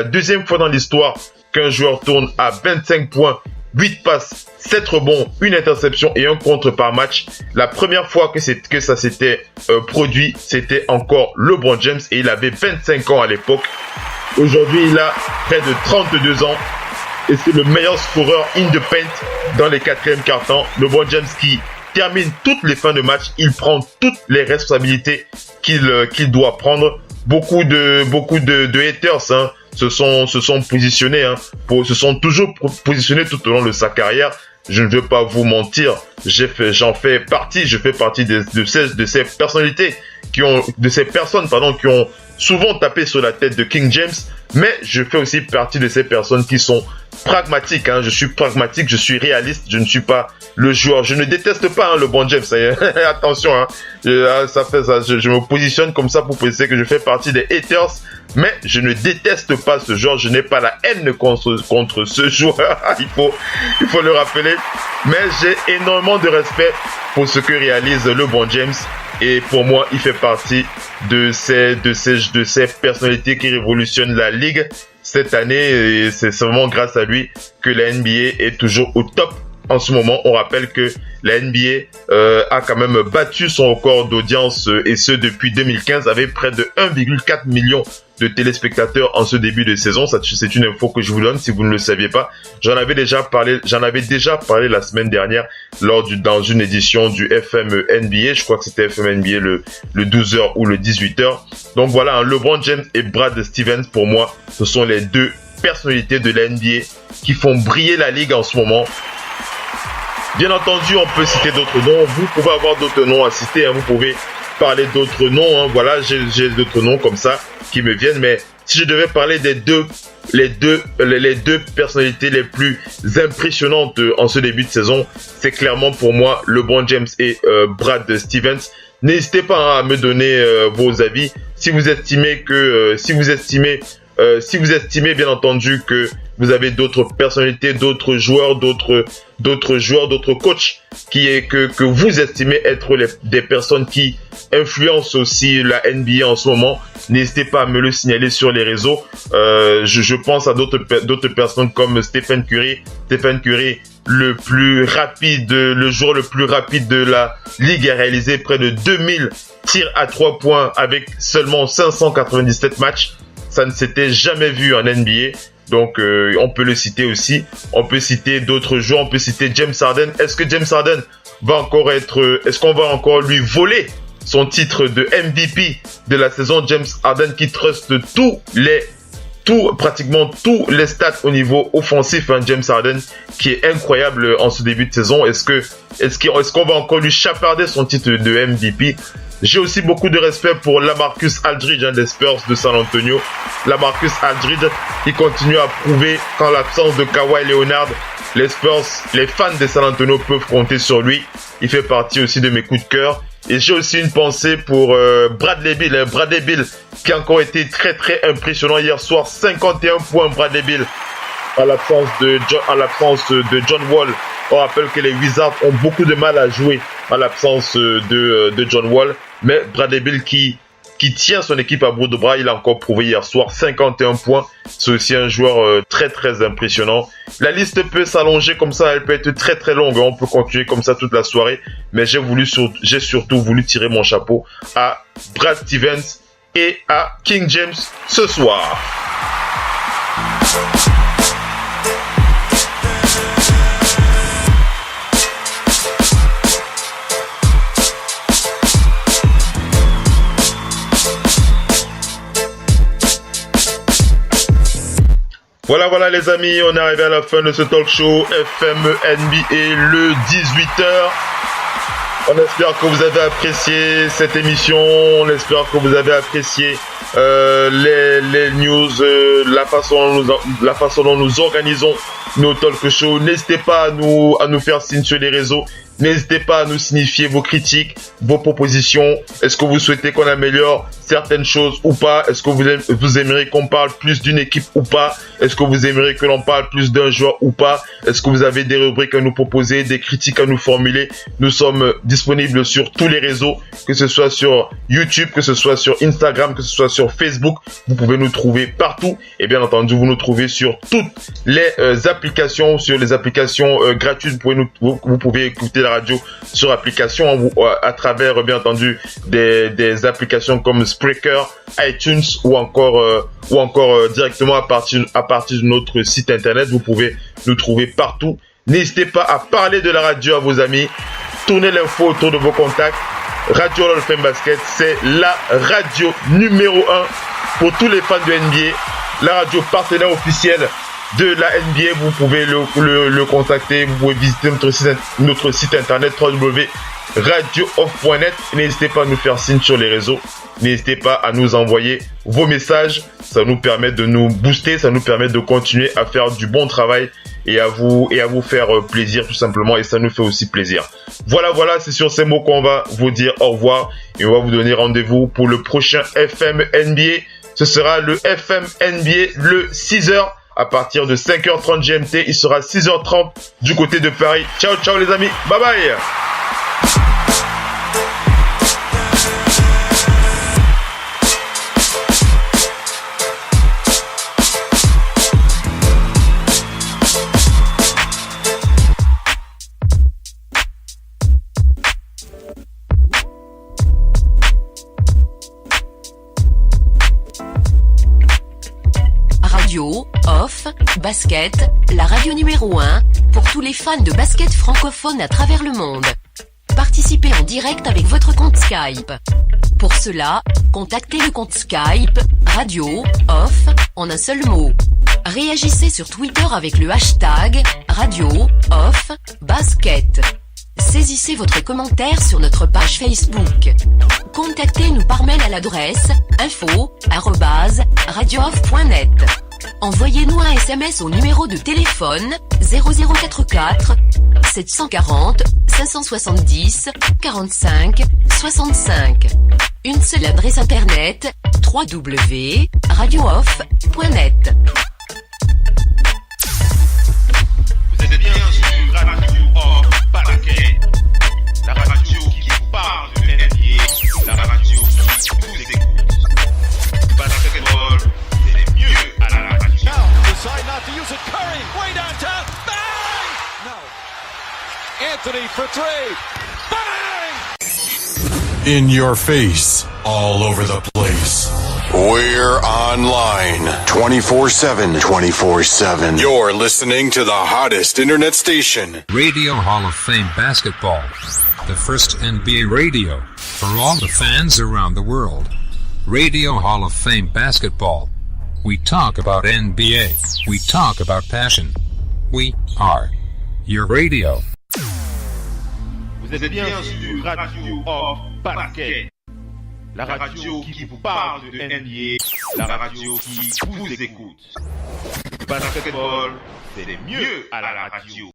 Speaker 12: deuxième fois dans l'histoire qu'un joueur tourne à 25 points, 8 passes, 7 rebonds, une interception et un contre par match. La première fois que ça s'était produit, c'était encore LeBron James et il avait 25 ans à l'époque. Aujourd'hui, il a près de 32 ans et c'est le meilleur scoreur in the paint dans les quatrièmes quart-temps. LeBron James qui termine toutes les fins de match, il prend toutes les responsabilités qu'il doit prendre. Beaucoup de haters hein, se sont positionnés, hein, se sont toujours positionnés tout au long de sa carrière. Je ne veux pas vous mentir, je fais partie de ces personnalités de ces personnes qui ont souvent tapé sur la tête de King James, mais je fais aussi partie de ces personnes qui sont pragmatiques, hein. Je suis pragmatique, je suis réaliste, je ne suis pas le joueur. Je ne déteste pas LeBron James, attention, hein. Je me positionne comme ça pour penser que je fais partie des haters, mais je ne déteste pas ce joueur, je n'ai pas la haine contre ce joueur, il faut le rappeler, mais j'ai énormément de respect pour ce que réalise LeBron James. Et pour moi, il fait partie de ces personnalités qui révolutionnent la ligue cette année. Et c'est vraiment grâce à lui que la NBA est toujours au top en ce moment. On rappelle que la NBA a quand même battu son record d'audience et ce depuis 2015 avec près de 1,4 million de téléspectateurs en ce début de saison. C'est une info que je vous donne si vous ne le saviez pas. J'en avais déjà parlé la semaine dernière dans une édition du FM NBA. Je crois que c'était FM NBA le 12h ou le 18h. Donc voilà, hein, LeBron James et Brad Stevens, pour moi, ce sont les deux personnalités de la NBA qui font briller la ligue en ce moment. Bien entendu, on peut citer d'autres noms. Vous pouvez avoir d'autres noms à citer, hein. Vous pouvez parler d'autres noms, hein. Voilà, j'ai d'autres noms comme ça qui me viennent, mais si je devais parler les deux personnalités les plus impressionnantes en ce début de saison, c'est clairement pour moi LeBron James et Brad Stevens. N'hésitez pas à me donner vos avis si vous estimez bien entendu que vous avez d'autres personnalités, d'autres joueurs, d'autres coachs que vous estimez être des personnes qui influencent aussi la NBA en ce moment. N'hésitez pas à me le signaler sur les réseaux. Je pense à d'autres personnes comme Stephen Curry. Stephen Curry, le joueur le plus rapide de la ligue, a réalisé près de 2000 tirs à 3 points avec seulement 597 matchs. Ça ne s'était jamais vu en NBA. Donc, on peut le citer aussi. On peut citer d'autres joueurs. On peut citer James Harden. Est-ce que James Harden est-ce qu'on va encore lui voler son titre de MVP de la saison? James Harden qui truste pratiquement tous les stats au niveau offensif, hein. James Harden qui est incroyable en ce début de saison. Est-ce qu'on va encore lui chaparder son titre de MVP? J'ai aussi beaucoup de respect pour LaMarcus Aldridge, des Spurs de San Antonio. LaMarcus Aldridge qui continue à prouver qu'en l'absence de Kawhi Leonard, les Spurs, les fans de San Antonio peuvent compter sur lui. Il fait partie aussi de mes coups de cœur. Et j'ai aussi une pensée pour Bradley Beal. Bradley Beal qui a encore été très très impressionnant hier soir. 51 points Bradley Beal à l'absence de John Wall. On rappelle que les Wizards ont beaucoup de mal à jouer à l'absence de John Wall. Mais Bradley Beal qui tient son équipe à bout de bras, il a encore prouvé hier soir 51 points. C'est aussi un joueur très très impressionnant. La liste peut s'allonger comme ça, elle peut être très très longue. On peut continuer comme ça toute la soirée. Mais j'ai surtout voulu tirer mon chapeau à Brad Stevens et à King James ce soir. Voilà les amis, on est arrivé à la fin de ce talk show FM NBA le 18h. On espère que vous avez apprécié cette émission, on espère que vous avez apprécié les news, la façon dont nous organisons nos talk shows. N'hésitez pas à nous faire signe sur les réseaux. N'hésitez pas à nous signifier vos critiques, vos propositions. Est-ce que vous souhaitez qu'on améliore certaines choses ou pas? Est-ce que vous aimeriez qu'on parle plus d'une équipe ou pas? Est-ce que vous aimeriez que l'on parle plus d'un joueur ou pas? Est-ce que vous avez des rubriques à nous proposer, des critiques à nous formuler? Nous sommes disponibles sur tous les réseaux, que ce soit sur YouTube, que ce soit sur Instagram, que ce soit sur Facebook. Vous pouvez nous trouver partout. Et bien entendu, vous nous trouvez sur toutes les applications, sur les applications gratuites. Vous pouvez écouter la radio sur application à travers bien entendu des applications comme Spreaker, iTunes ou encore directement à partir de notre site internet. Vous pouvez nous trouver partout. N'hésitez pas à parler de la radio à vos amis. Tournez l'info autour de vos contacts. Radio Hall of Fame Basket, c'est la radio numéro 1 pour tous les fans de NBA. La radio partenaire officielle de la NBA. Vous pouvez le contacter. Vous pouvez visiter notre site internet www.radiooff.net. N'hésitez pas à nous faire signe sur les réseaux. N'hésitez pas à nous envoyer vos messages. Ça nous permet de nous booster. Ça nous permet de continuer à faire du bon travail et à vous faire plaisir tout simplement. Et ça nous fait aussi plaisir. Voilà, c'est sur ces mots qu'on va vous dire au revoir. Et on va vous donner rendez-vous pour le prochain FM NBA. Ce sera le FM NBA le 6h. À partir de 5h30 GMT, il sera 6h30 du côté de Paris. Ciao les amis, bye bye.
Speaker 1: Radio Off Basket, la radio numéro 1 pour tous les fans de basket francophone à travers le monde. Participez en direct avec votre compte Skype. Pour cela, contactez le compte Skype Radio Off en un seul mot. Réagissez sur Twitter avec le hashtag Radio Off Basket. Saisissez votre commentaire sur notre page Facebook. Contactez-nous par mail à l'adresse info@radiooff.net. Envoyez-nous un SMS au numéro de téléphone 0044 740 570 45 65. Une seule adresse internet www.radiooff.net.
Speaker 2: Vous êtes bien sur Radio Off Basket, la radio qui vous parle de NBA, la radio qui vous écoute. Basketball, c'est mieux à la radio.
Speaker 7: Now, decide not to use it. Curry, way downtown. Bang! No. Anthony for three. Bang!
Speaker 8: In your face, all over the place. We're online 24/7. 24/7. You're listening to the hottest internet station.
Speaker 9: Radio Hall of Fame Basketball. The first NBA radio for all the fans around the world. Radio Hall of Fame Basketball. We talk about NBA. We talk about passion. We are your radio.
Speaker 2: Vous êtes bien sur Radio Off Basket, la radio qui vous parle de NBA, la radio qui vous écoute. Basketball, c'est mieux à la radio.